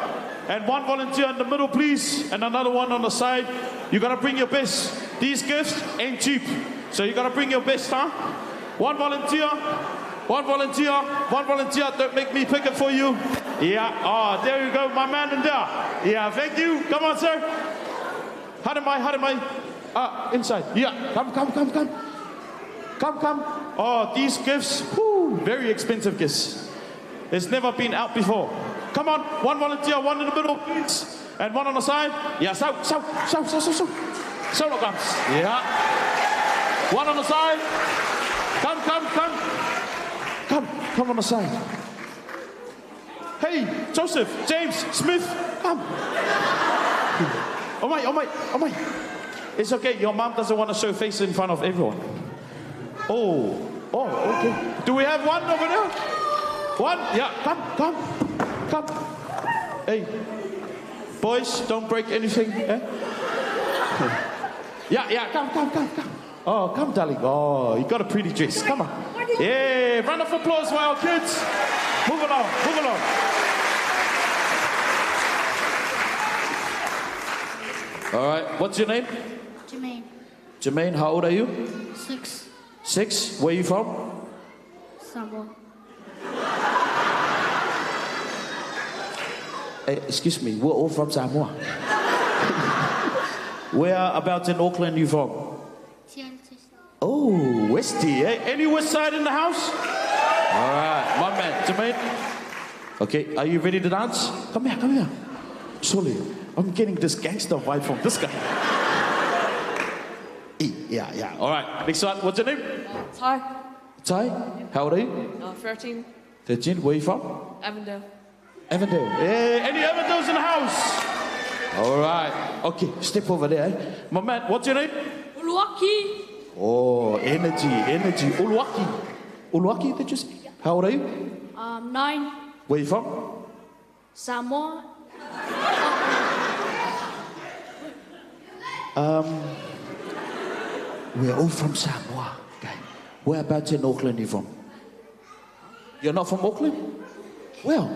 And one volunteer in the middle, please. And another one on the side. You got to bring your best. These gifts ain't cheap. So you got to bring your best, huh? One volunteer. Don't make me pick it for you. Yeah. Oh, there you go, my man in there. Yeah, thank you. Come on, sir. How am I? Inside. Yeah. Come. Oh, these gifts. Very expensive gifts. It's never been out before. Come on. One volunteer, one in the middle, and one on the side. Yeah, so. Solo comes. Yeah. One on the side. Come on the side. Hey, Joseph, James, Smith, come. Oh my. It's okay, your mom doesn't want to show face in front of everyone. Oh, okay. Do we have one over there? One? Yeah, come. Hey, boys, don't break anything. Eh? Yeah, come. Oh, come, darling. Oh, you got a pretty dress. Come on. Yeah, round of applause for our kids. Move along. All right, what's your name? Jermaine, how old are you? 6. 6? Where are you from? Samoa. Hey, excuse me, we're all from Samoa. Whereabouts in Auckland are you from? Oh, Westie, eh? Any West Side in the house? All right, my man, Jermaine. Okay, are you ready to dance? Come here. Sorry, I'm getting this gangster vibe from this guy. Yeah. All right, next one. What's your name? Ty. How old are you? 13. 13. Where are you from? Avondale. Hey, any Avondales in the house? All right. Okay, step over there. My man, what's your name? Uluwaki. Oh, energy. Uluwaki, did you say? How old are you? 9. Where are you from? Samoa. We're all from Samoa. Okay. Whereabouts in Auckland are you from? You're not from Auckland? Well.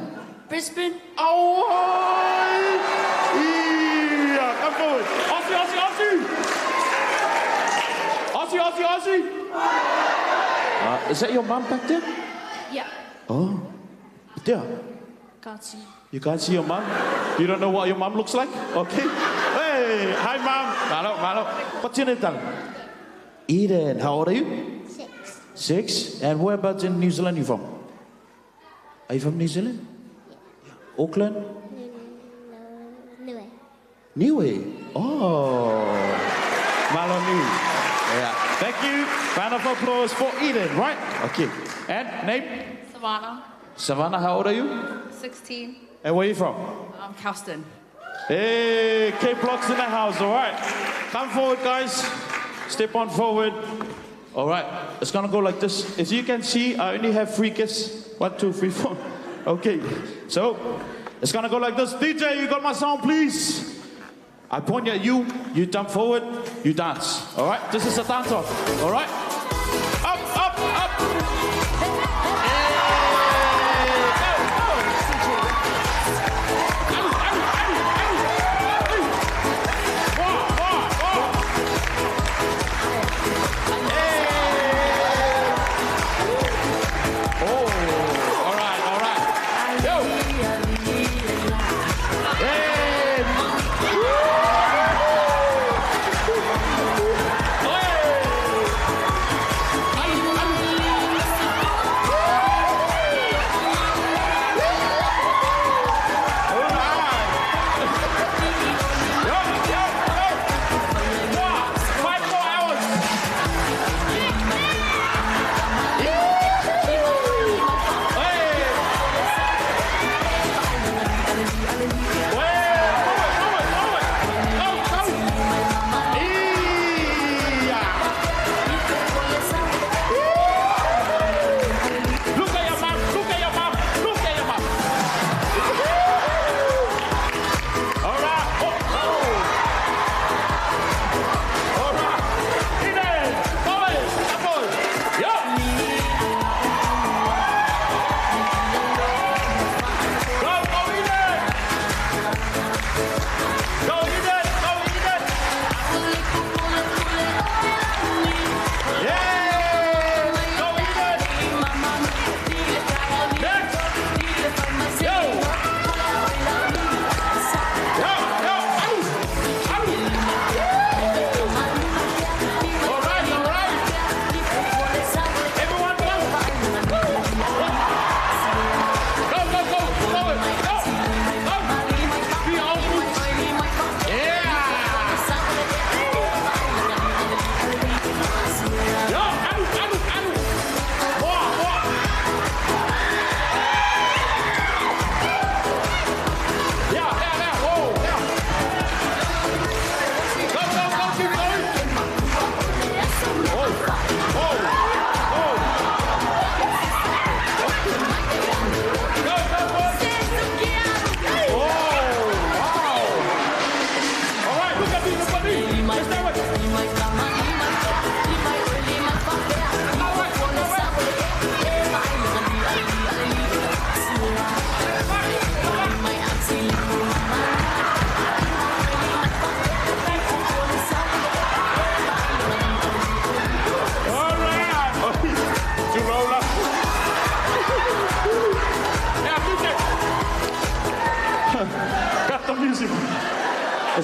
Brisbane. Oh, yeah, come forward. Aussie. Is that your mum back there? Yeah. Oh, there. Can't see. You can't see your mum? You don't know what your mum looks like? Okay. Hey, hi mum. Malo. What's your name, darling? Eden. How old are you? 6. And whereabouts in New Zealand are you from? Are you from New Zealand? Yeah. Auckland? Niue. Oh. Maloni. Yeah. Thank you. Round of applause for Eden, right? Okay. And name? Savannah, how old are you? 16. And where are you from? Calston. Hey, K-Blocks in the house, all right. Come forward, guys. Step on forward. All right, it's gonna go like this. As you can see, I only have 3 kids. 1, 2, 3, 4. Okay, so it's gonna go like this. DJ, you got my song, please. I point at you, you jump forward, you dance. All right, this is a dance-off, all right? Up.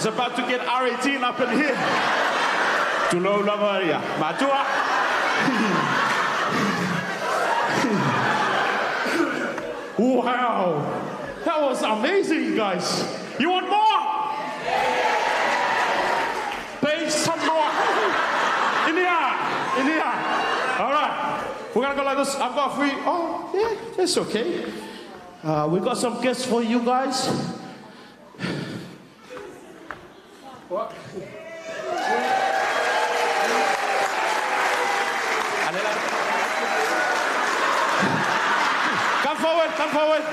It's about to get R18 up in here. Tulo lava ya. Matua. Wow. That was amazing, guys. You want more? Pay some more. In here. All right. We're going to go like this. I've got free. Oh, yeah, that's okay. We got some gifts for you guys. What? Come forward.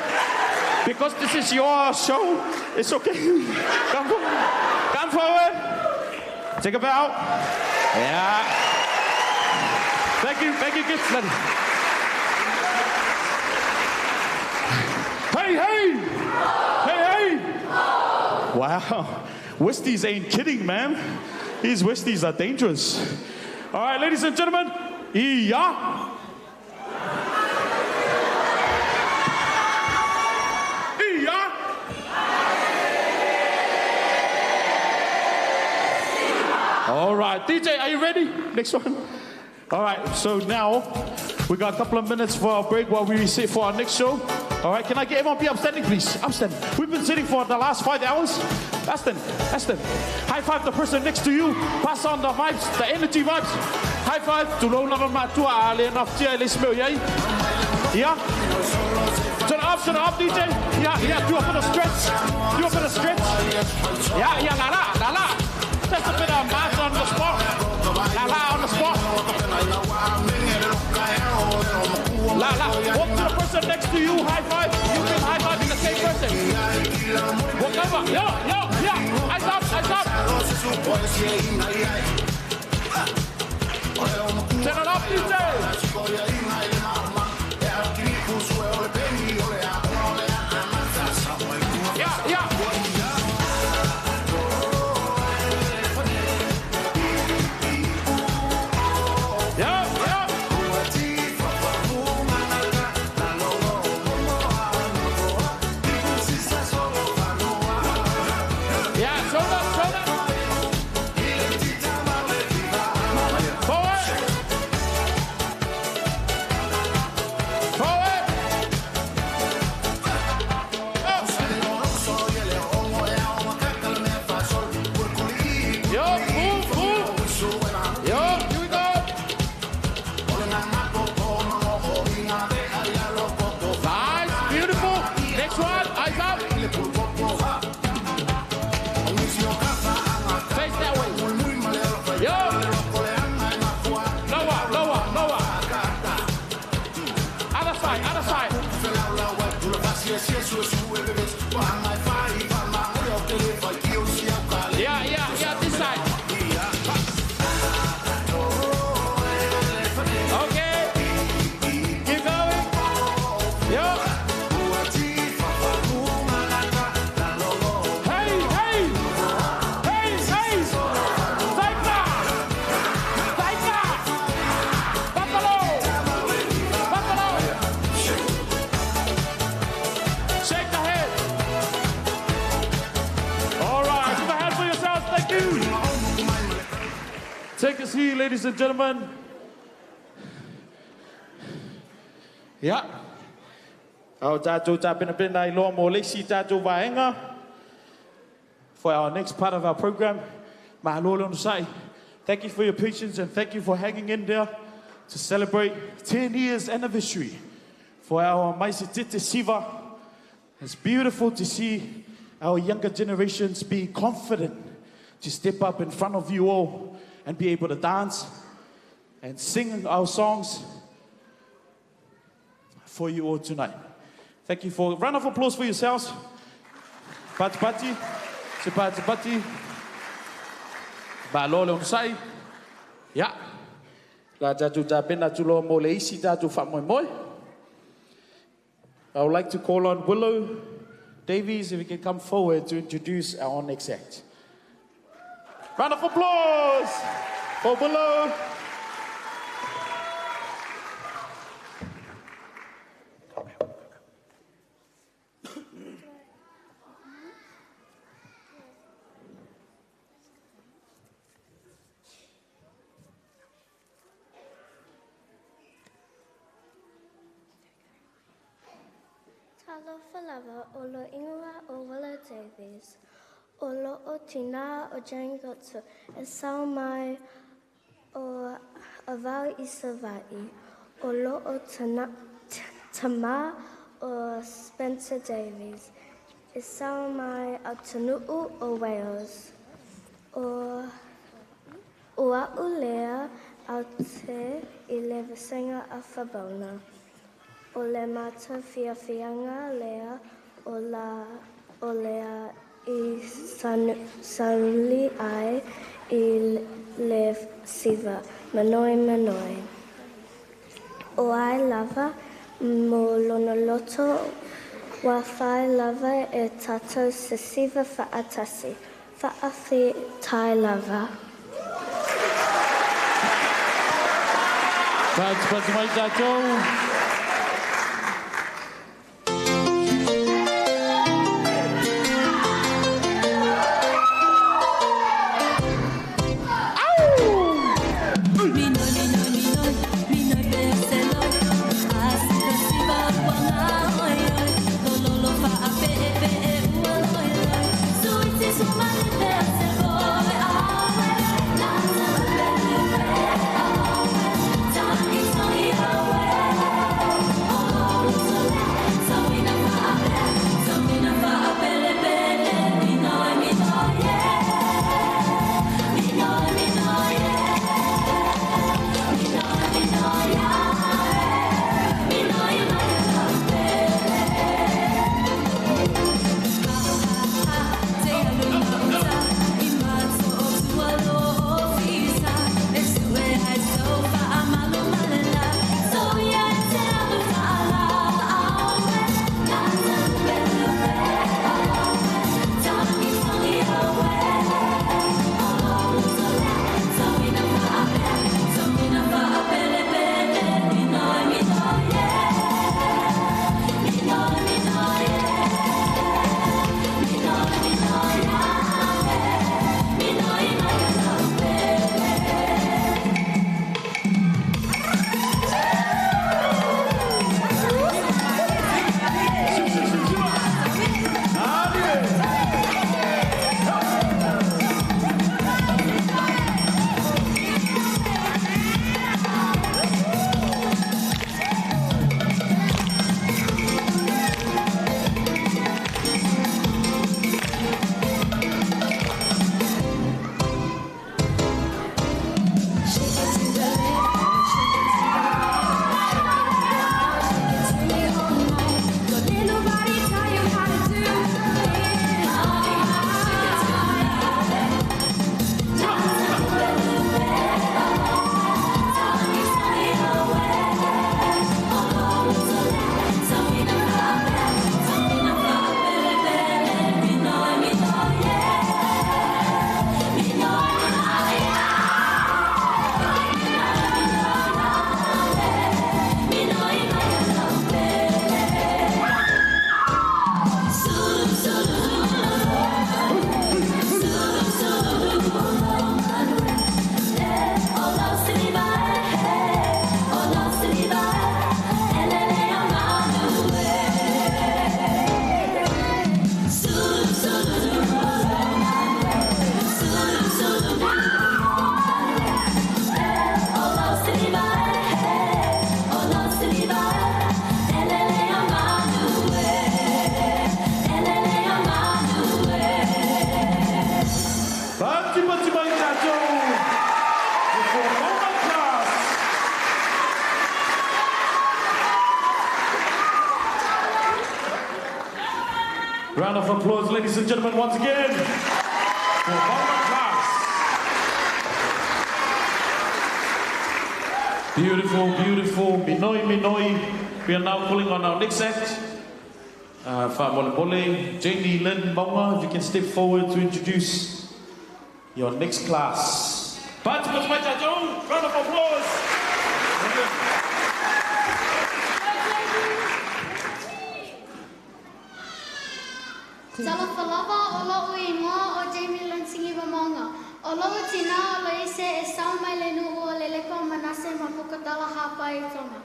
Because this is your show, it's okay. Come forward. Take a bow. Yeah. Thank you, gifts. Hey. Wow. Westies ain't kidding, man. These Westies are dangerous. All right, ladies and gentlemen. Yeah. All right, DJ, are you ready? Next one. All right, so now we got a couple of minutes for our break while we sit for our next show. All right, can I get everyone be upstanding, please? Upstand. We've been sitting for the last 5 hours. That's them. High five the person next to you. Pass on the vibes, the energy vibes. High five. Tulo lava matua ale naftia le smell yai. Yeah. Turn up, DJ. Yeah. Do a bit of stretch. Yeah. La. Just a bit of math on the spot. La on the spot. La. Walk to the person next to you. High five. You can high five in the same person. Walk over. Yo. Eyes up. Turn it up, DJ. Yeah. Yeah, this side. Okay. Keep going. Yo. Hey. Saipa. Buffalo. Shake the head. All right. Give a hand for yourselves. Thank you. Take a seat, ladies and gentlemen. Yeah. For our next part of our program, thank you for your patience and thank you for hanging in there to celebrate 10 years anniversary for our Maie Sitete Siva. It's beautiful to see our younger generations be confident to step up in front of you all and be able to dance and sing our songs for you all tonight. Thank you for a round of applause for yourselves. Pati. Balole on sai. Yeah. La jatu tapena tulo mole isi tatu fa moi. I would like to call on Willow Davies if you can come forward to introduce our next act. Round of applause for Willow. Alofa lava o lo ingoa o Willa Davies. O lo o tina o Jane Gotsu. E sao mai o avau I Savai. O lo o tama o Spencer Davies. E sao mai o Tanu'u o Wales. O A'ulea au te I le vasenga a Fuapauna. O le mata fianga lea o lea I saruli ai I le siva, Minoi. O ai lava mo lonoloto wa whai lava e tatou se siva whaatasi. Whaafi tai lava. Pats mai tātou. Round of applause, ladies and gentlemen, once again, for Fuapauna class. Beautiful, beautiful. Minoi. We are now calling on our next act. Whamolepole, Janie Lynn Maunga, if you can step forward to introduce your next class. Round of applause. Alofa lava o lo'u ingoa o Jamie Lansingi Mamonga. O lo'u tina o lo ise e sao mai le nu'u o le leko manase ma pukatala hapa i tonga.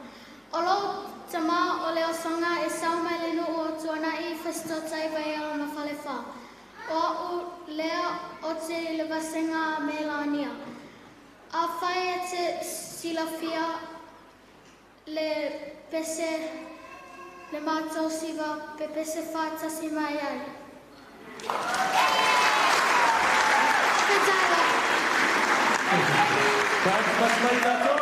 Olo tama o leo songa e sau mai le no o tuana I festo tai vai ala mafalefa. O u lea o te le vasenga Melania. A whai e te silafia le pese le mātou siva pe pese whātasi mai ai. Whetara. Thanks mai tātou.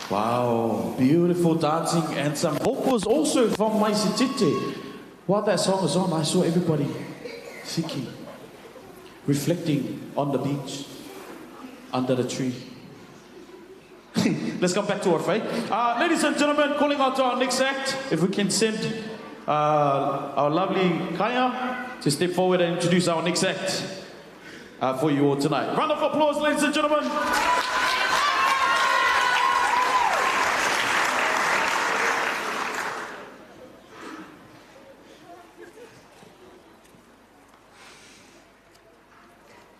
Wow, beautiful dancing and some vocals also from Maie Sitete. While that song was on, I saw everybody thinking, reflecting on the beach, under the tree. Let's come back to our faith. Ladies and gentlemen, calling out to our next act, if we can send our lovely Kaya to step forward and introduce our next act for you all tonight. Round of applause, ladies and gentlemen.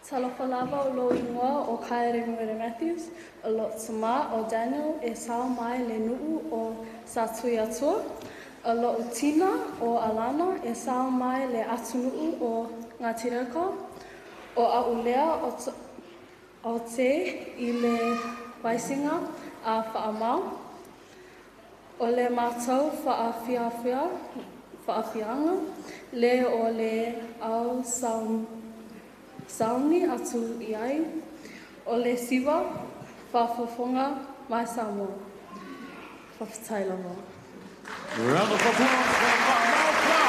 Talofa lava o lo ingoa o Kaerenguere Matthews, o lo Tama o Daniel e sao mai le nuu o Satui atua, o lo Tina o Alana e sao mai le atunuu o Ngatireka, o Aulea o te i le waisinga a Whaamau, o le mātau whaafianga, le o le au Sauni atu i ai, o le siwa, whawhawhonga mai Samoa. Whawhatai lava. Round of applause for Fuapauna.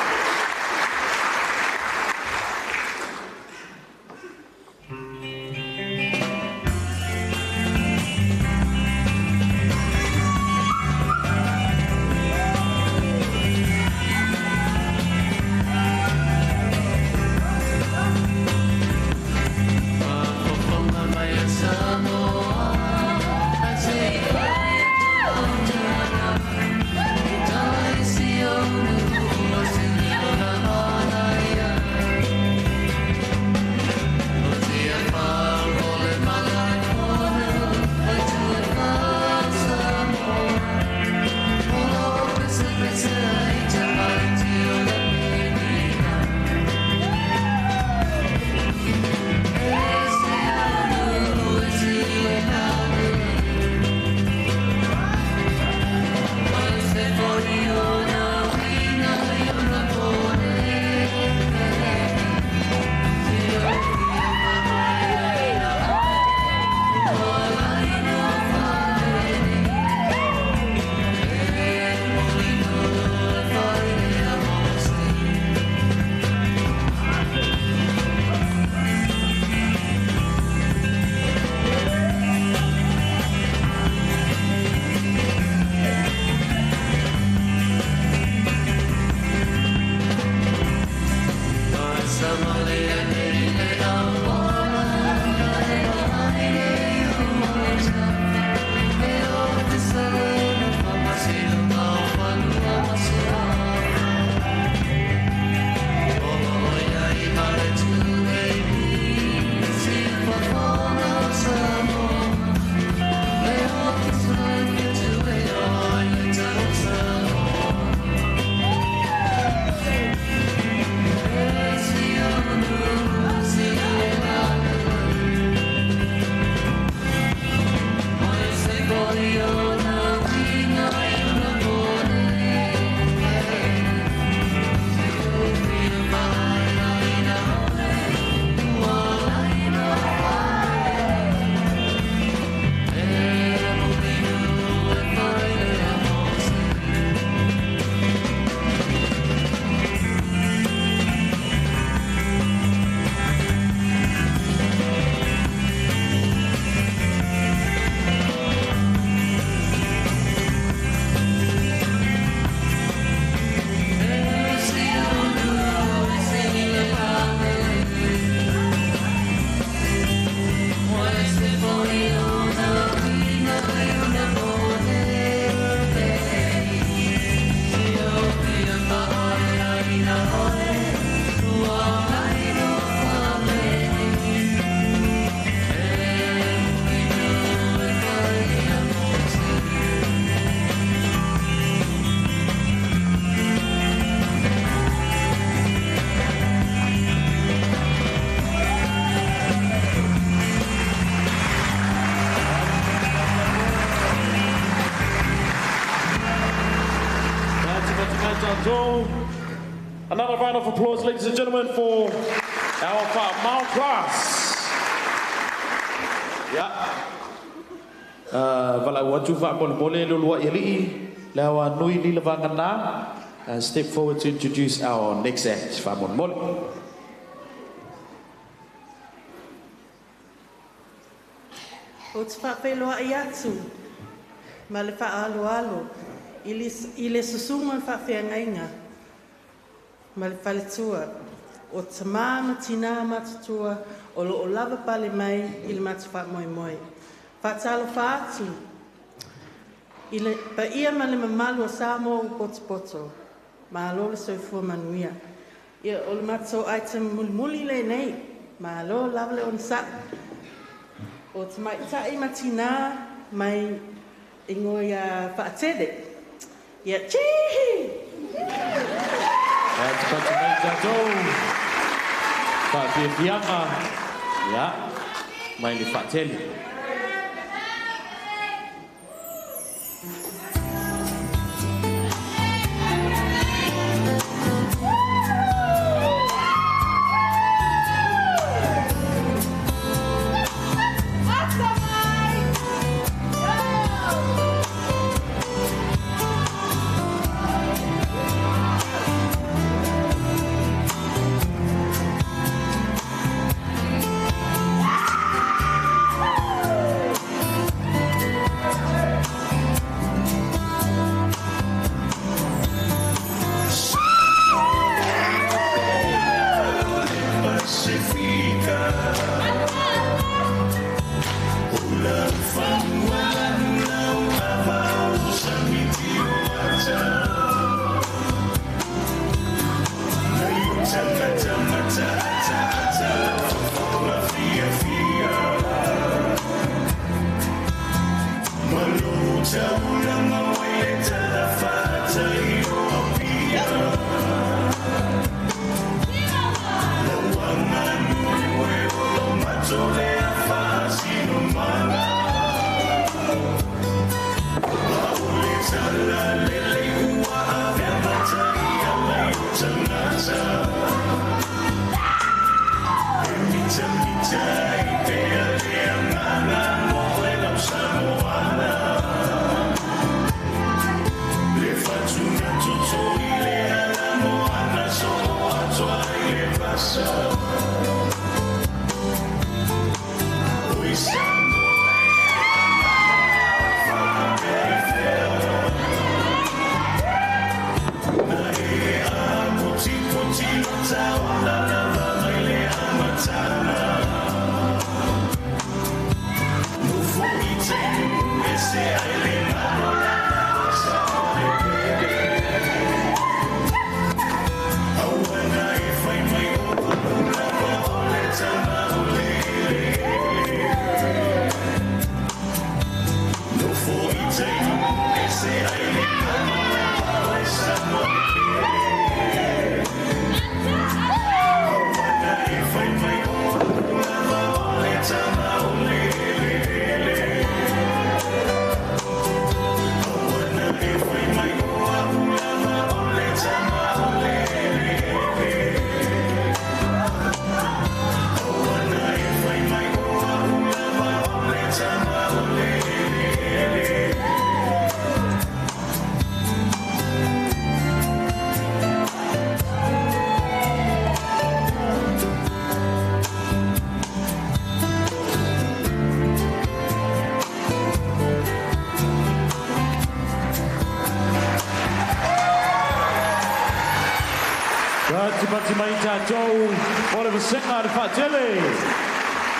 Another round of applause, ladies and gentlemen, for our Fuapauna class. Yeah. Vala watu Fuapauna lulua ili lawa nui lila vangana. Step forward to introduce our next act, Fuapauna. O te whaapeloa I atu, ma le whaaloalo, I le susunga whaawhiangainga, ma le whaletua, o te māma tina matutua, o lo o lava pale mai I le matu whaamoemoe. Whaatalo whaatu, I le pa ia ma le mamalu o Samoa o poto, ma alo le soifua manuia. Ia o le matu item muli le nei, ma alo lava le on sa. O te mai tai matina mai ingo ia whaatede. Ia chihi! Te patu mai tātou. Whaapia ia, mai le whaatele.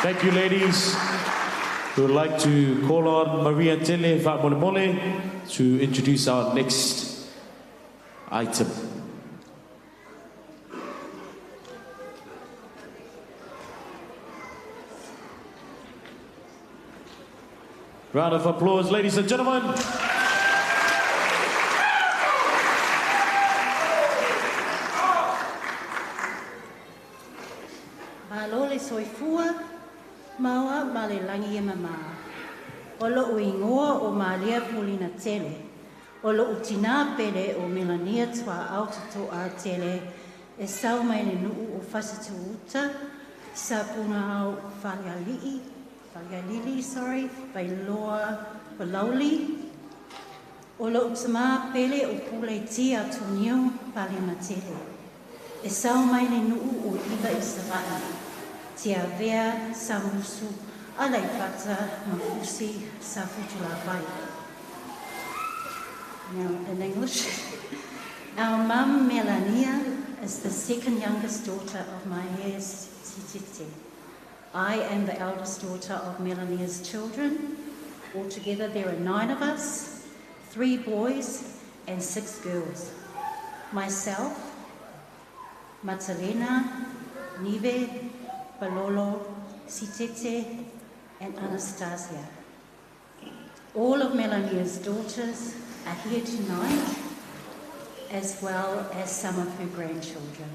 Thank you, ladies. We would like to call on Maie Sitete Siva to introduce our next item. Round of applause, ladies and gentlemen. Malole soifua, maua male langi e mama. Olo uingoa o Malia Pulina tele. Olo utina pele o Melania tua autoto a tele. E sau mai le nuu o fasatu uta. Sa puna au whalealii. Lili, sorry, by Loa Palauli. O lo utama pele o pule tia tunio pale matele. E sao mai le nuu o iwa I savana. Tia vea samusu alai pata mafusi sa futula vai. Now in English. Our mum Melania is the second youngest daughter of Maie Sitete. I am the eldest daughter of Melania's children. Altogether there are 9 of us, 3 boys and 6 girls. Myself, Matalena, Nive, Balolo, Sitete and Anastasia. All of Melania's daughters are here tonight, as well as some of her grandchildren.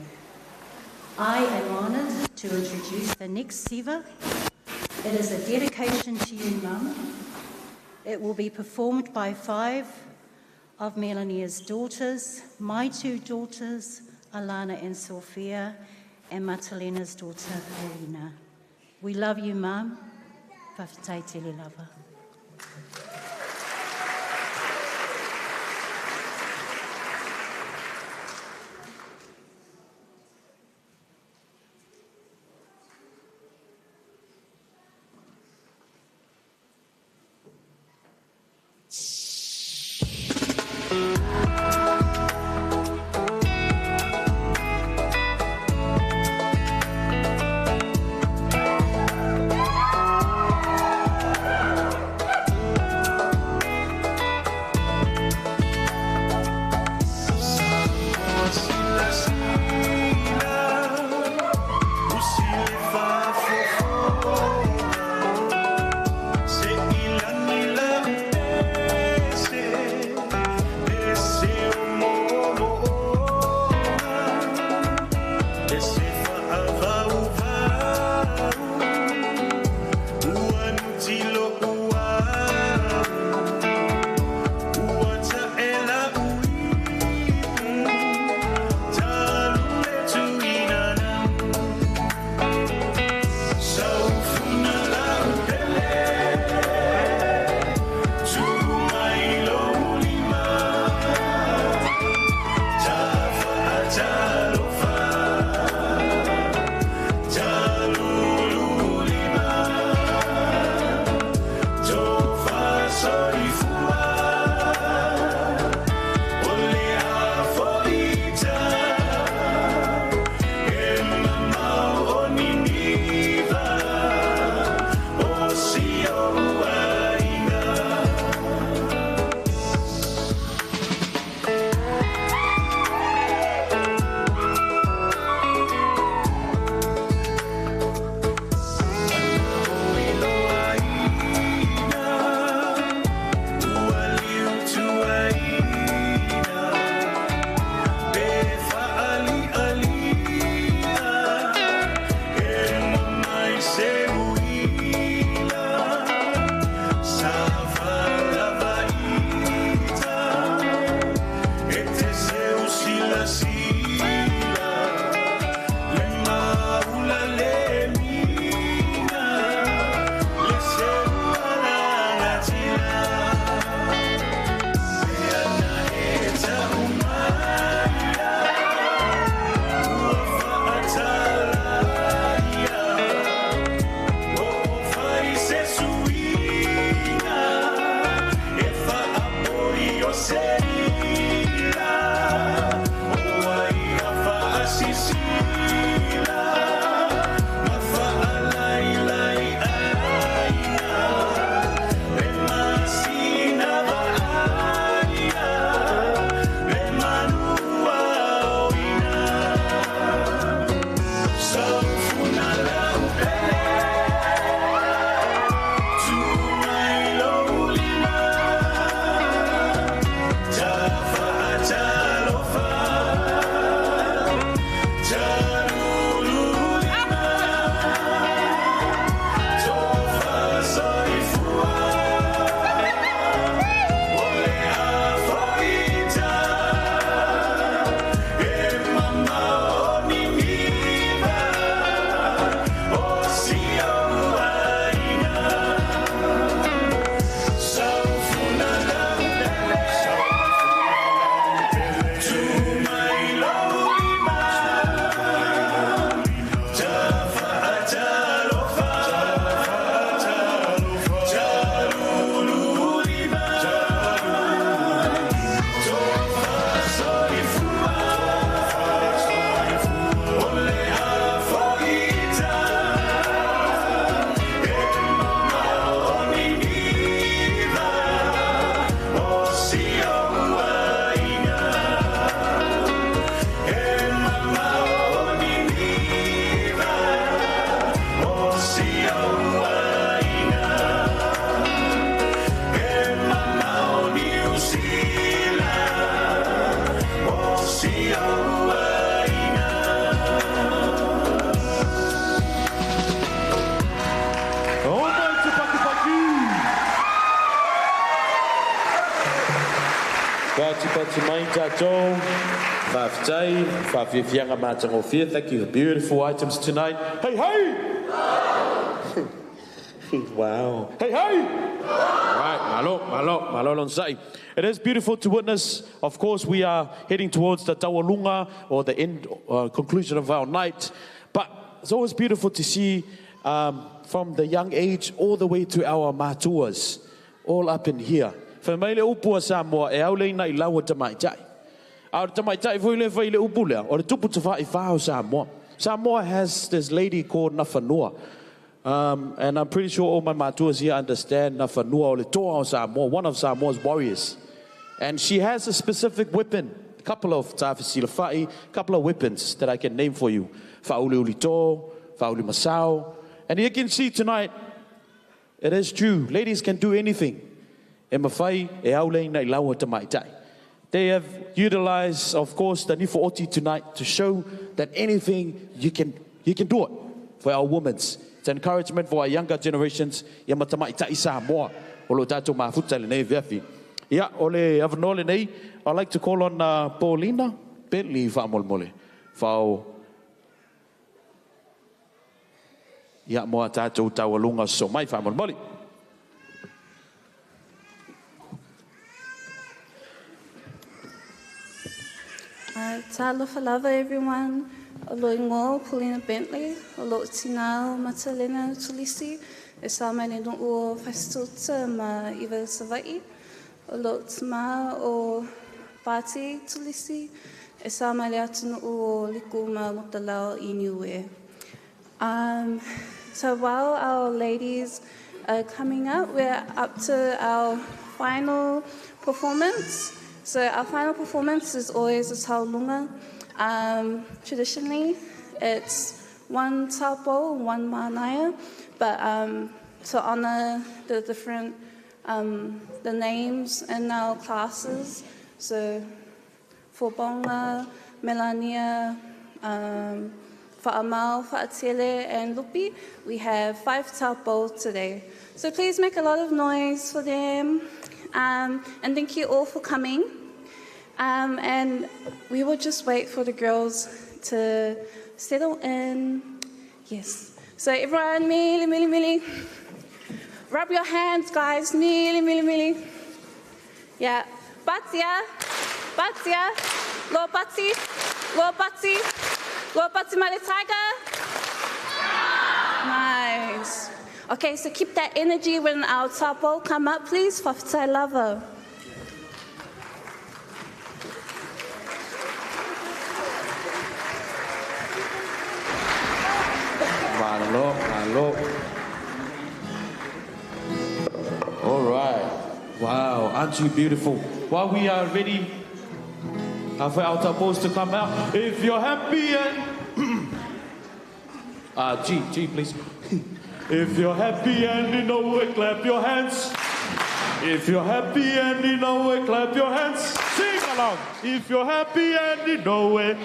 I am honoured to introduce the next Siva. It is a dedication to you, Mum. It will be performed by 5 of Melania's daughters, my 2 daughters, Alana and Sophia, and Matalena's daughter, Penina. We love you, Mum. Whawhitai tele lava. Pese Pati mai tātou, whawhitai, whawhiwhianga mātangofia. Thank you for beautiful items tonight. Hey, hey! Wow. Hey, hey! All right, malo on sai. It is beautiful to witness. Of course, we are heading towards the Taualuga, or the end, conclusion of our night. But it's always beautiful to see from the young age all the way to our mātuas, all up in here. Whamaile upua Samoa e aulei na I laua tamaitai. Our tamaitai fuile whaile upulea, or the tupu tawha I whao Samoa. Samoa has this lady called Nafanoa. And I'm pretty sure all my mātuas here understand Nafanoa o le toa o Samoa, one of Samoa's warriors. And she has a specific weapon, a couple of a couple of weapons that I can name for you. Whaule ulito, whaule masao. And you can see tonight, it is true. Ladies can do anything. They have utilized, of course, the Nifo Oti tonight to show that anything you can do it for our women. It's encouragement for our younger generations. Yeah, I'd like to call on Paulina Bentley for yeah, moa tātou Taualuga so mai whamolmoli. Alofa lava everyone. Alo ingo Paulina Bentley. Alo tinao Matalena Tulisi. E sa mai le nuu o Festota ma Iwa Savai. Alo tama o Pati Tulisi. E sa mai le atu nuu o Liku ma Mutalao I Niue. So while our ladies are coming up, we're up to our final performance. So our final performance is always a Taualuga. Traditionally, it's one tapo, one manaya, but to honor the different the names in our classes. So Fuapauna, Melania, Fa'amau, Fa'atele, and Lupi, we have 5 tapo today. So please make a lot of noise for them. And thank you all for coming. And we will just wait for the girls to settle in. Yes. So everyone, mili, mili, mili. Rub your hands, guys. Mili, mili, mili. Yeah. Batia. Batia. Lo Bati. Lo Bati. Lo Bati Mali Tiger. Nice. Okay, so keep that energy when our tapo come up, please. Whawhitai lava. Malo. All right. Wow, aren't you beautiful? While we are ready for our tapos to come out, if you're happy and G, please. If you're happy and you know it, clap your hands. If you're happy and you know it, clap your hands. Sing along. If you're happy and you know it.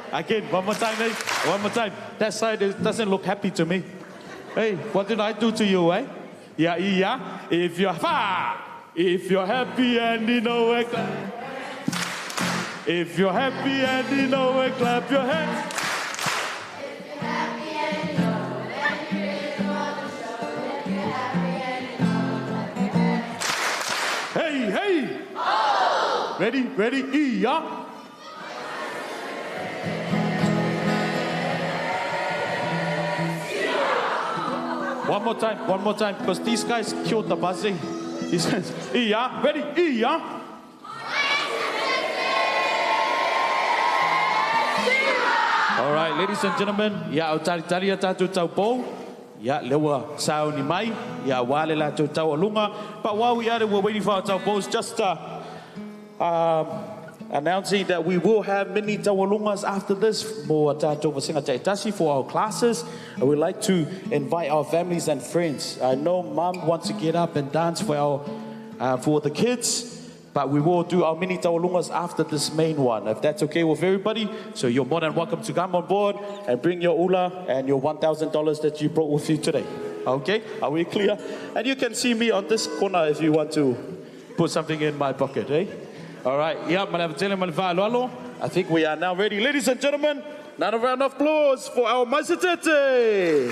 Again, one more time, eh? One more time. That side doesn't look happy to me. Hey, what did I do to you, eh? Yeah. If you're happy and you know it, clap. If you're happy and you know it, clap your hands. Hey. Oh. Ready, yeah. One more time, because these guys killed the buzzing. He says, yeah, ready, yeah. All right, ladies and gentlemen, yeah, o tari tatu tau po. Yeah, lewa sao ni mai. Yeah, wale la tu Taualuga. But while we're waiting for our tau pos, just announcing that we will have many Taualugas after this for our classes. And we'd like to invite our families and friends. I know Mom wants to get up and dance for the kids, but we will do our mini Taualugas after this main one, if that's okay with everybody. So you're more than welcome to come on board and bring your ula and your $1,000 that you brought with you today. Okay, are we clear? And you can see me on this corner if you want to put something in my pocket, eh? All right, yeah, I think we are now ready. Ladies and gentlemen, another round of applause for our Maie Sitete.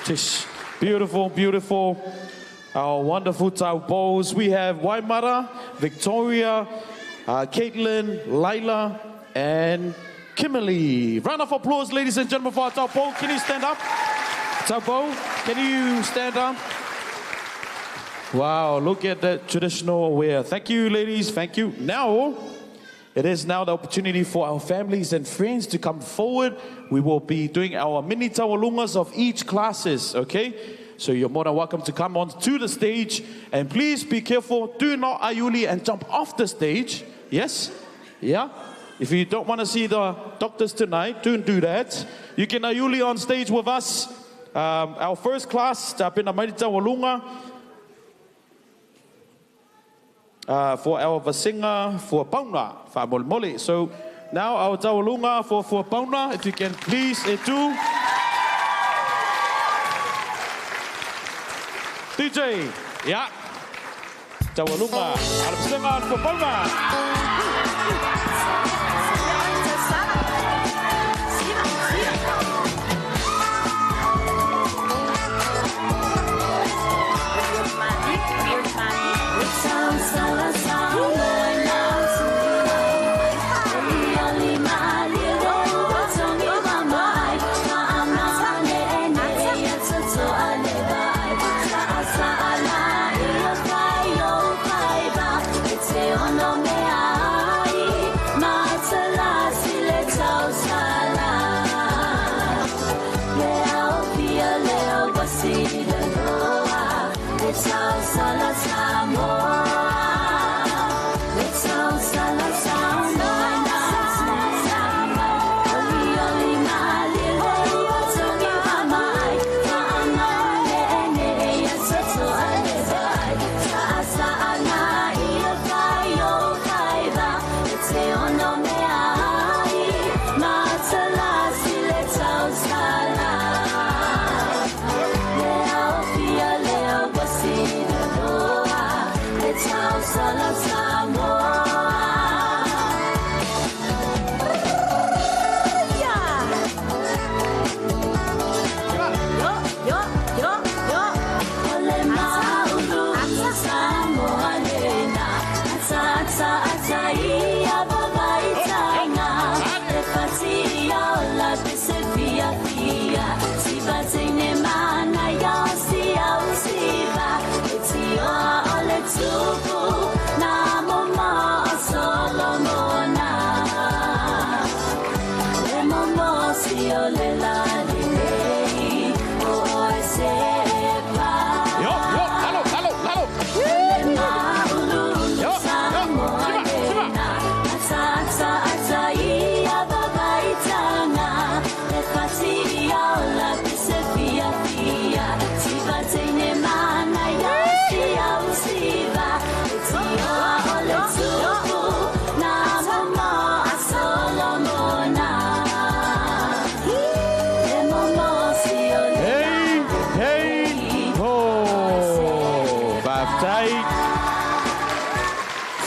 Just beautiful, beautiful. Our wonderful taupos. We have Waimara, Victoria, Caitlin, Laila, and Kimberly. Round of applause, ladies and gentlemen, for our taupo. Can you stand up? Taupo, can you stand up? Wow, look at that traditional wear. Thank you, ladies. Thank you. Now, it is now the opportunity for our families and friends to come forward. We will be doing our mini Taualugas of each classes, okay? So you're more than welcome to come on to the stage. And please be careful. Do not aiuli and jump off the stage. Yes? Yeah? If you don't want to see the doctors tonight, don't do that. You can aiuli on stage with us. Our first class, Tapena Maiti Taualuga. For our vasinga, Fuapauna, Whamolmole. So now our Taualuga for Fuapauna, if you can please do. DJ, yeah. Taualuga, Alapsinga, Fuapauna.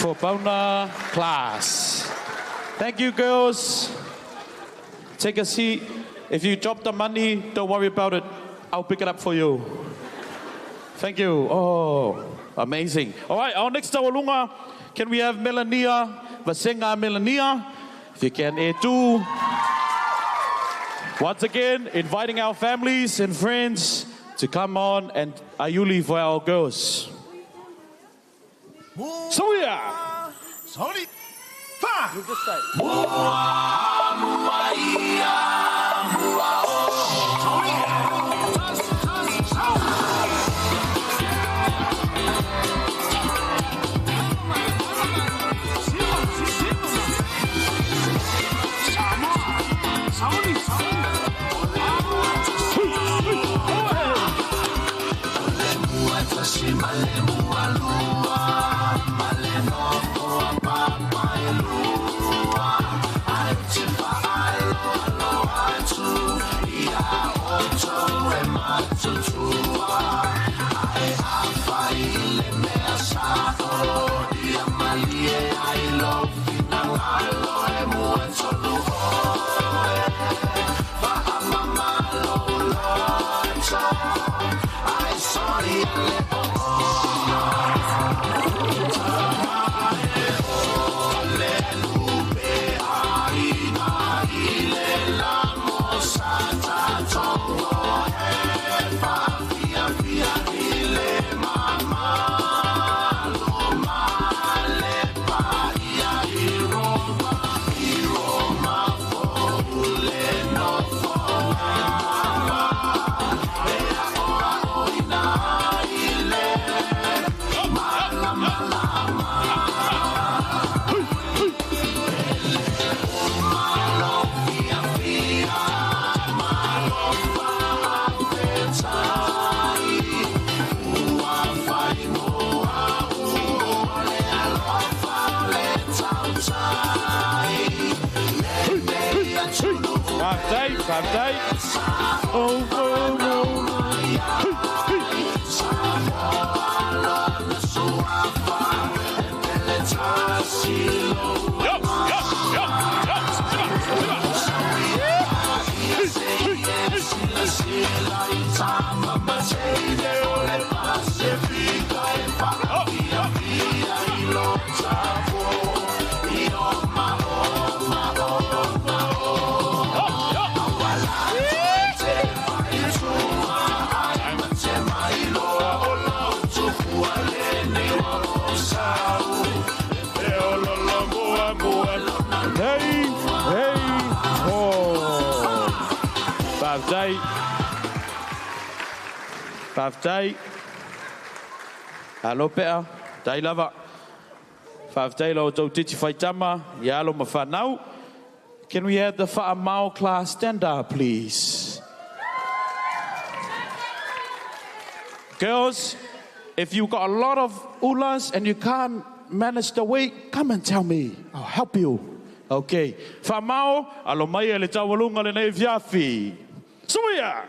Fuapauna class. Thank you, girls. Take a seat. If you drop the money, don't worry about it. I'll pick it up for you. Thank you. Oh, amazing. All right, our next Taualuga. Can we have Melania? Vasenga Melania. If you can, too. Once again, inviting our families and friends to come on and ayuli for our girls. So yeah. Sorry. Pa. You just say. Birthday. Oh, oh, oh. Birthday. Alo pea, dai lava. Birthday lo tau titi whaitama, yalo mawhanau. Can we have the Fuapauna class stand up, please? Girls, if you've got a lot of ulas and you can't manage the weight, come and tell me. I'll help you. Okay. Fuapauna, alo maia le Taualuga le nei fiafi. Suia!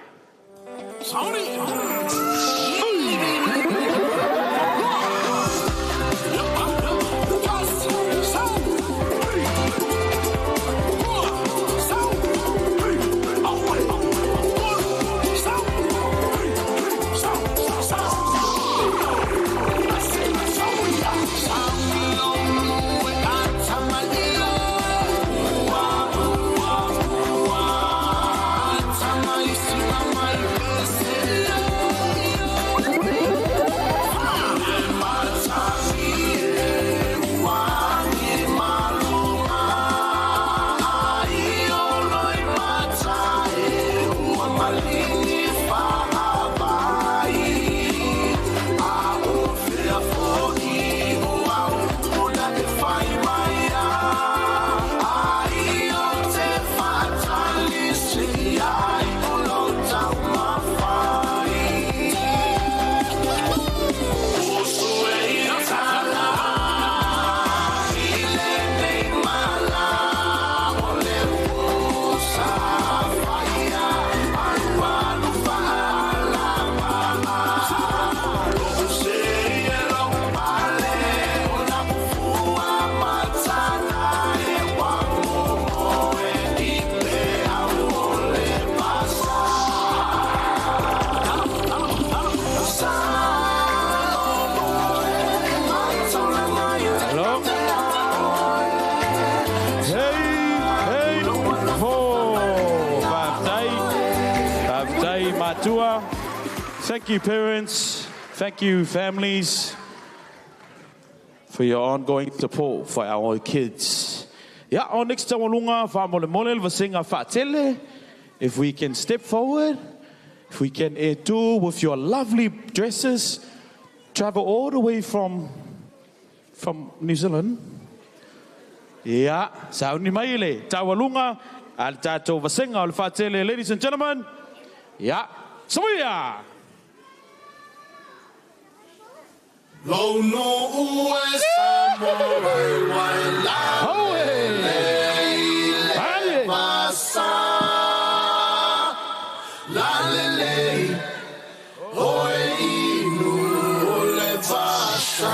Fai Matua. Thank you, parents. Thank you, families, for your ongoing support for our kids. Yeah, our next Taualuga, Whamole Vasinga Fatele. If we can step forward, if we can do with your lovely dresses, travel all the way from New Zealand. Yeah, Sauni Maile, Taualuga, Al Tato Vasinga, Al Fatele, ladies and gentlemen. Yeah, Samoa. Lo no ue Samoa wai la le pasa la le oe inu le pasa.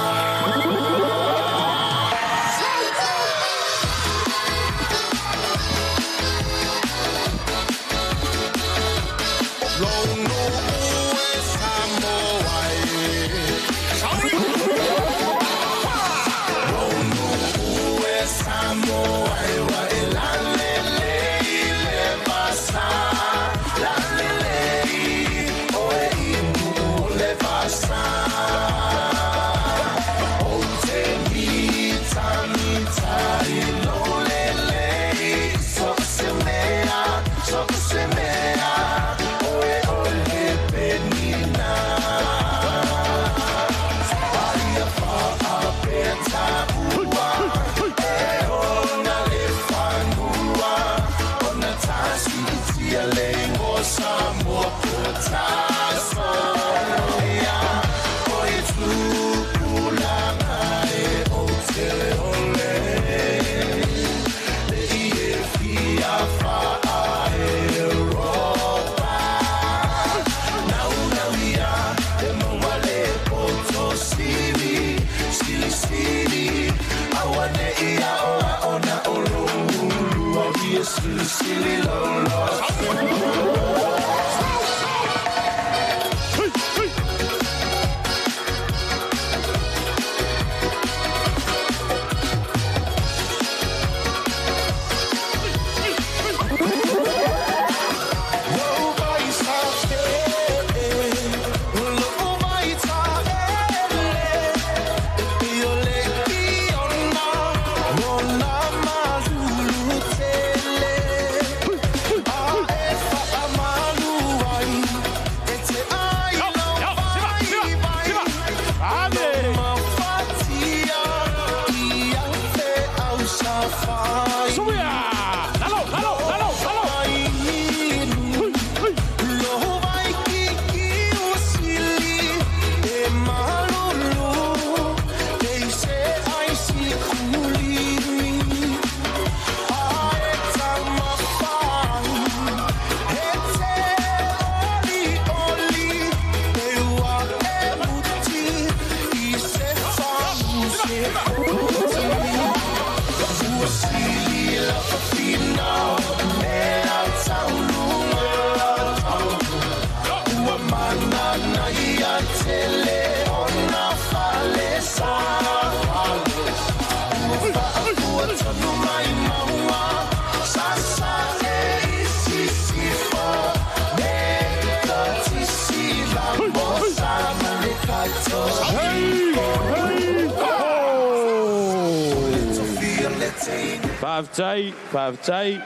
Pavtai.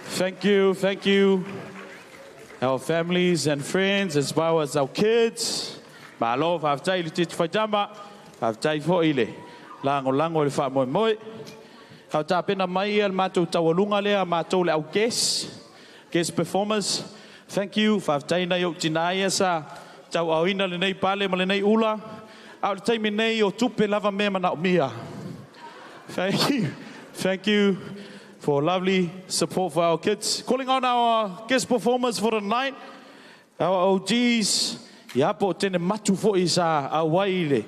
Thank you, our families and friends, as well as our kids. Malo Pavtai Litich Fajamba, Pavtai Foile, Lango le Famo Moi. How tapena Maia Mato Taualuga lea Mato le au guest performers. Thank you, Pavtai na yok tinaya sa tau awina le nei pale ma le nei ula. Au te me nei o tupe lava me mana mia. Thank you for lovely support for our kids. Calling on our guest performers for the night, our OGs. Ia po tene matu fo isa a waile.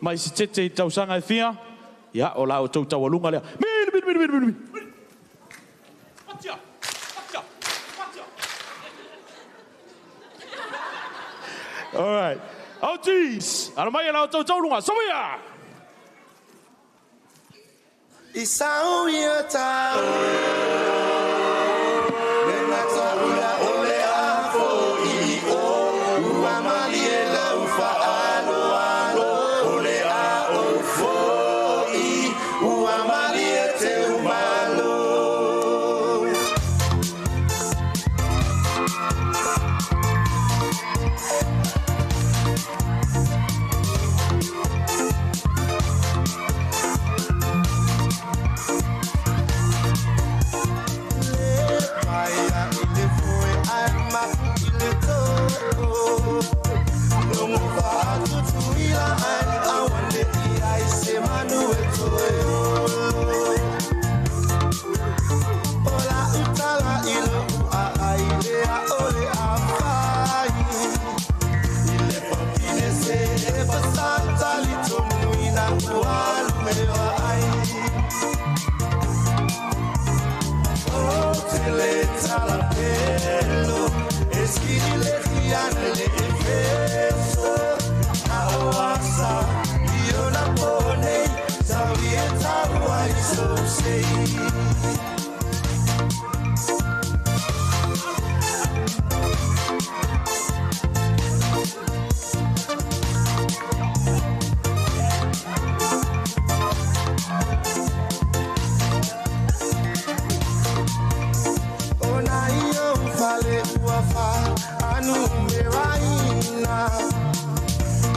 Maie Sitete tausanga e fia. Ia o la o tau Taualuga lea. Min. All right. OGs. Ana mai la o tau Taualuga. Samoa. Isau ia tau, menata ula ole le uafa anu meraina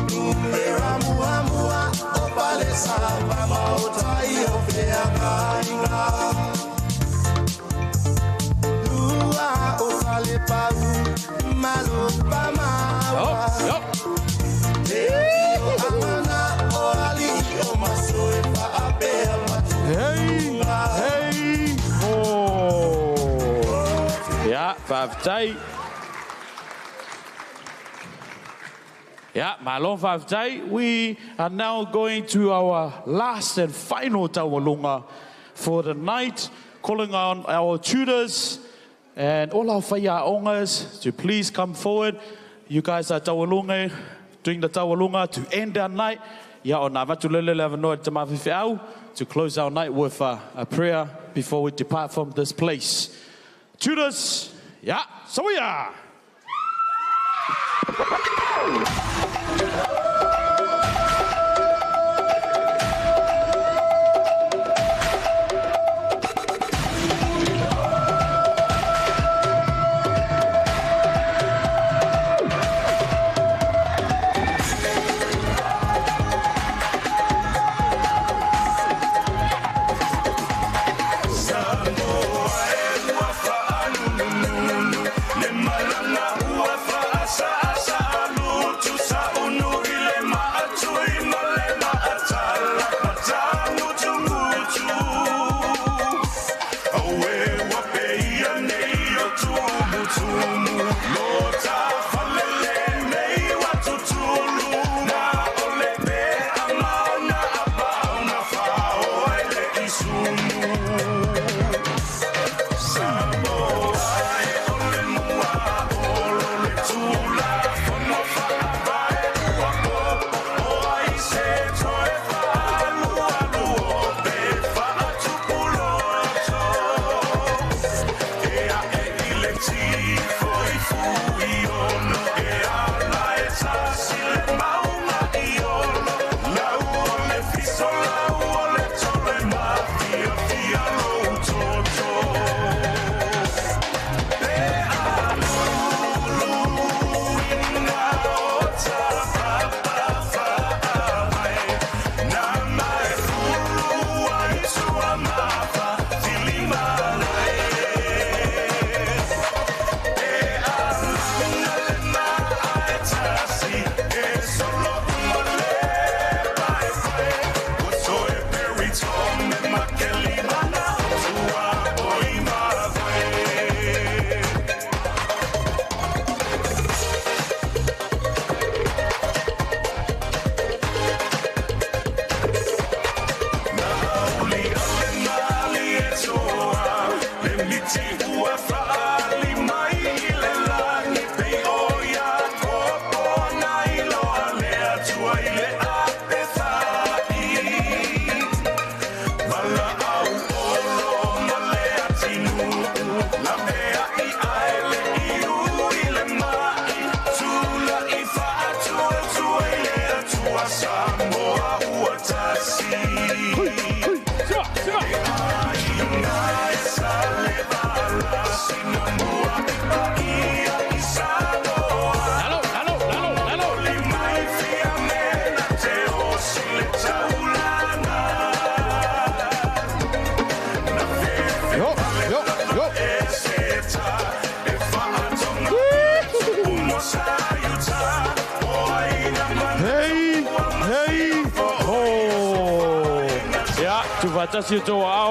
numera mua o pale samba mautai o peagaina lua o pale pau malo pamawa amana o ali o masoe pa apea matu hey yeah, Faftai. Yeah, Malon Faftai. We are now going to our last and final Taualuga for the night, calling on our tutors and all our whaiaongas to please come forward. You guys are Taualuga, doing the Taualuga to end our night. Yeah, on to close our night with a prayer before we depart from this place. Tutors, yeah, so yeah.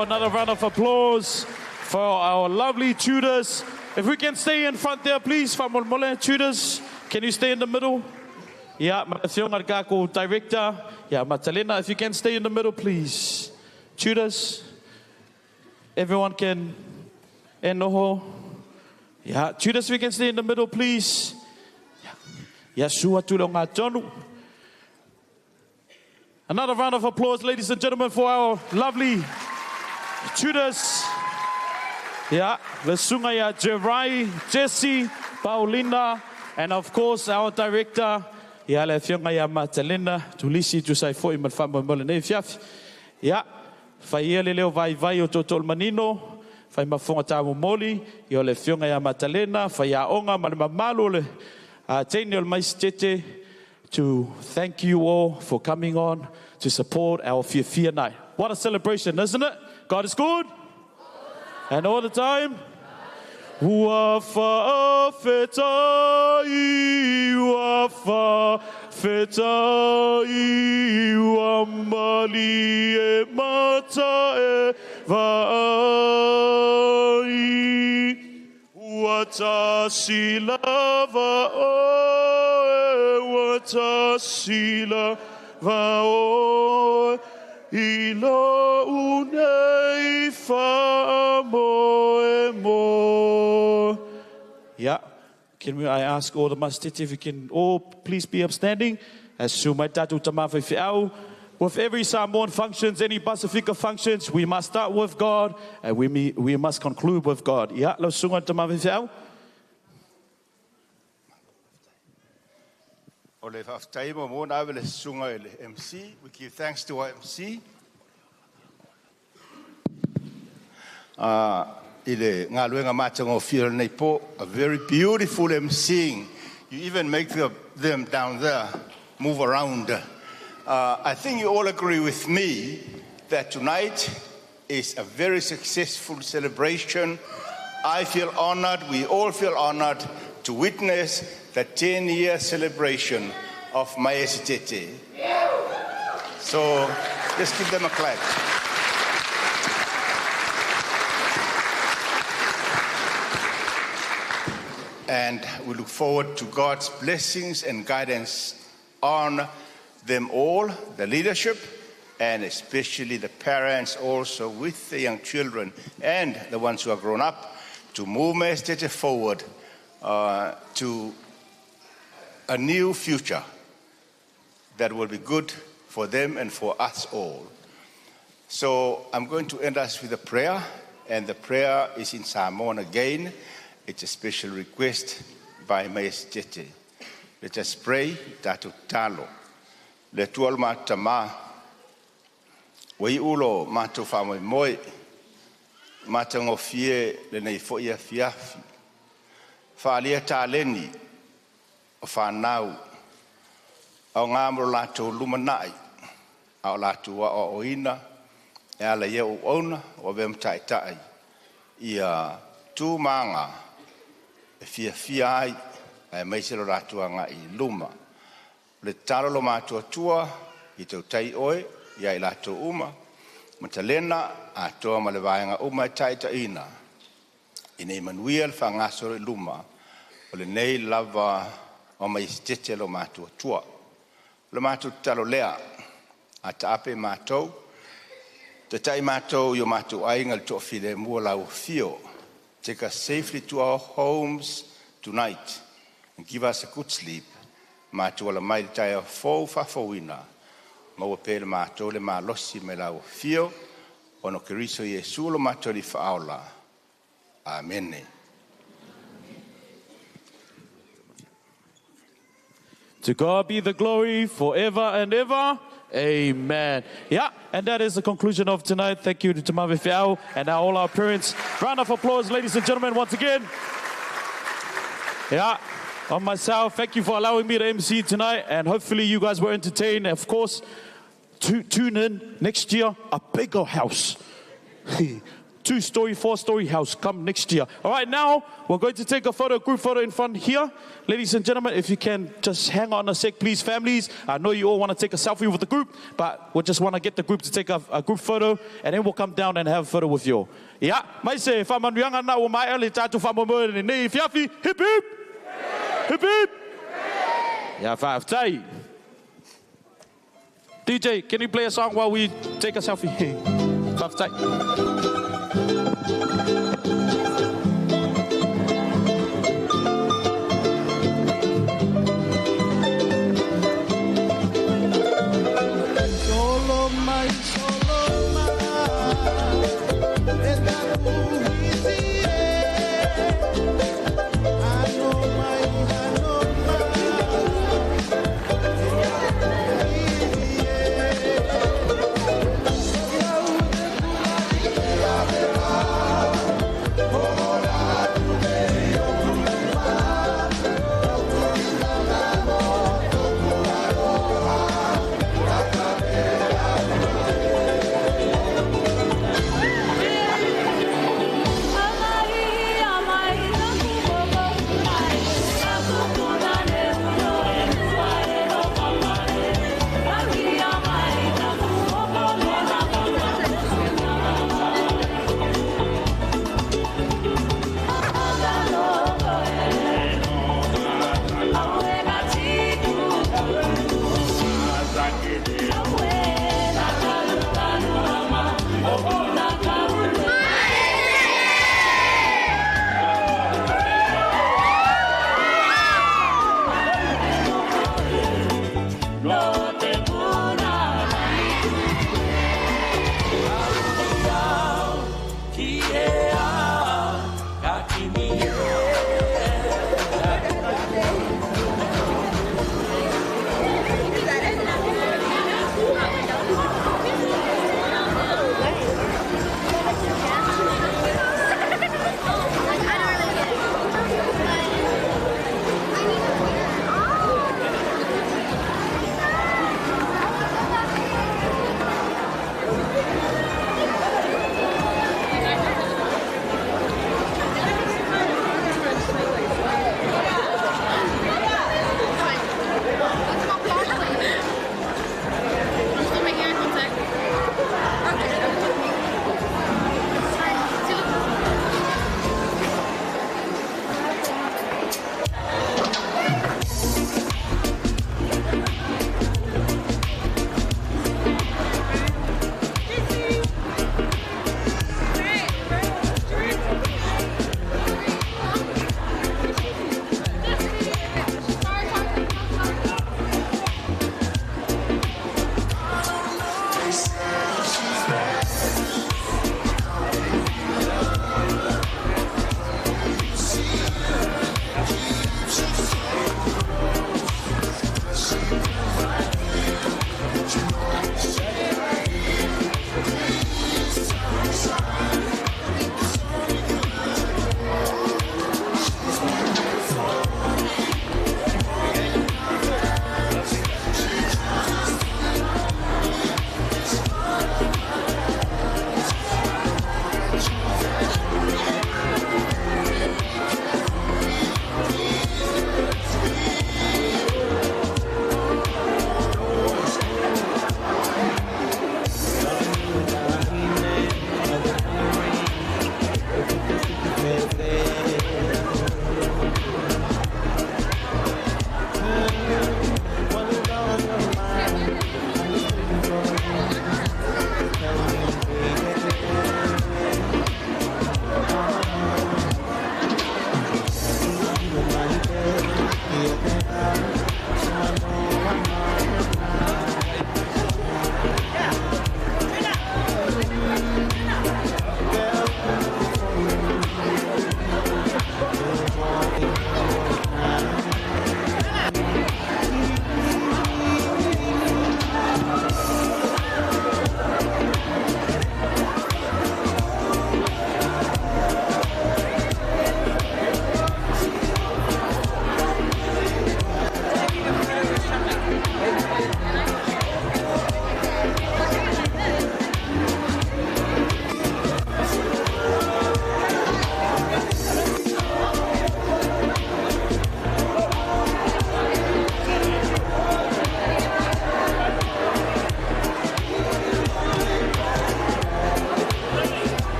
Another round of applause for our lovely tutors. If we can stay in front there, please. Tutors, can you stay in the middle? Yeah, director. Yeah, Matalena, if you can stay in the middle, please. Tutors, everyone can. Enoho. Yeah, tutors, if you can stay in the middle, please. Yeah, another round of applause, ladies and gentlemen, for our lovely tutors. Yeah, Lesungaya, Jerai, Jesse, Paulina, and of course our director. Yeah, Lefiongaya Matalena, Tulisi, Tusaifo, Imanfamba Molanefiaf. Yeah, Faye Leo Vai Vai Totol Manino, Whai mafonga tāmu moli, I o le whiunga ia Matalena, whai a onga, ma le mamalu le teini o le Maie Sitete, to thank you all for coming on to support our Whiawhia night. What a celebration, isn't it? God is good. And all the time. Ua whaawhetai, ua whaawhetai, ua mali e mata e vai. Ua tasila vaoe, ua tasila vaoe, ilo unei whaamoe mo. Yeah, I ask all the Maie if you can all please be upstanding as to my tatu tamawhai whiau. With every Samoan functions, any Pasifika functions, we must start with God and we must conclude with God. Yeah, lo sunga tamawhai whiau. O le whaftai mo mō nāwe le sunga e le MC. We give thanks to our MC. Ile ngā luenga mātanga o whira nei po, a very beautiful emceeing. You even make them down there move around. I think you all agree with me that tonight is a very successful celebration. I feel honored, we all feel honored to witness the 10-year celebration of MaieSitete. So let's give them a clap. And we look forward to God's blessings and guidance on them all, the leadership, and especially the parents also with the young children and the ones who are grown up to move MaieSitete forward to a new future that will be good for them and for us all. So I'm going to end us with a prayer, and the prayer is in Samoan again. It's a special request by MaieSitete. Let us pray, Tatu Talo. Le tual matama, wai ulo matu whamoi moi, matango fie le nei fo ia fiafi. Whaalia tāleni o whanau, au ngāmro lātou lumanai, au lātou wa o oina, e ala ia o ona o vem tai tai, ia tū manga, e fia ai, e meisero lātua ngā I luma. Le taro lo mātua tua, I tau tai oe, ia I lātou uma, Matalena, a toa ma le vāenga uma e tai taina. I nei manuia le whangasoro I luma, o le nei lava o MaieSitete lo mātua tua. Le mātua talo lea, a ta ape mātou, te tai mātou yo mātou ainga le toa file mua lau fio. Take us safely to our homes tonight and give us a good sleep. Mātua la mai le tai a fōu whawhauina. Maua pēle mātou le mālosi me lau fio. Ono Keriso Iesu lo mātou li whaola. Amen. To God be the glory forever and ever. Amen. Yeah, and that is the conclusion of tonight. Thank you to Tamave Fiao and now all our parents. Round of applause, ladies and gentlemen, once again. Yeah, on myself, thank you for allowing me to MC tonight, and hopefully you guys were entertained. Of course, tune in next year, a bigger house. 2-story, 4-story house come next year. All right, now we're going to take a group photo in front here. Ladies and gentlemen, if you can just hang on a sec, please, families. I know you all want to take a selfie with the group, but we just want to get the group to take a group photo, and then we'll come down and have a photo with you all. Yeah, Maise, whamanuanga na o mai ale tātu whamamore nei whiawhi. Hip hip! Hip hip! Yeah, whaaftai. DJ, can you play a song while we take a selfie? Whaaftai.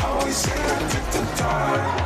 Always say I took the time,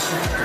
Thank you.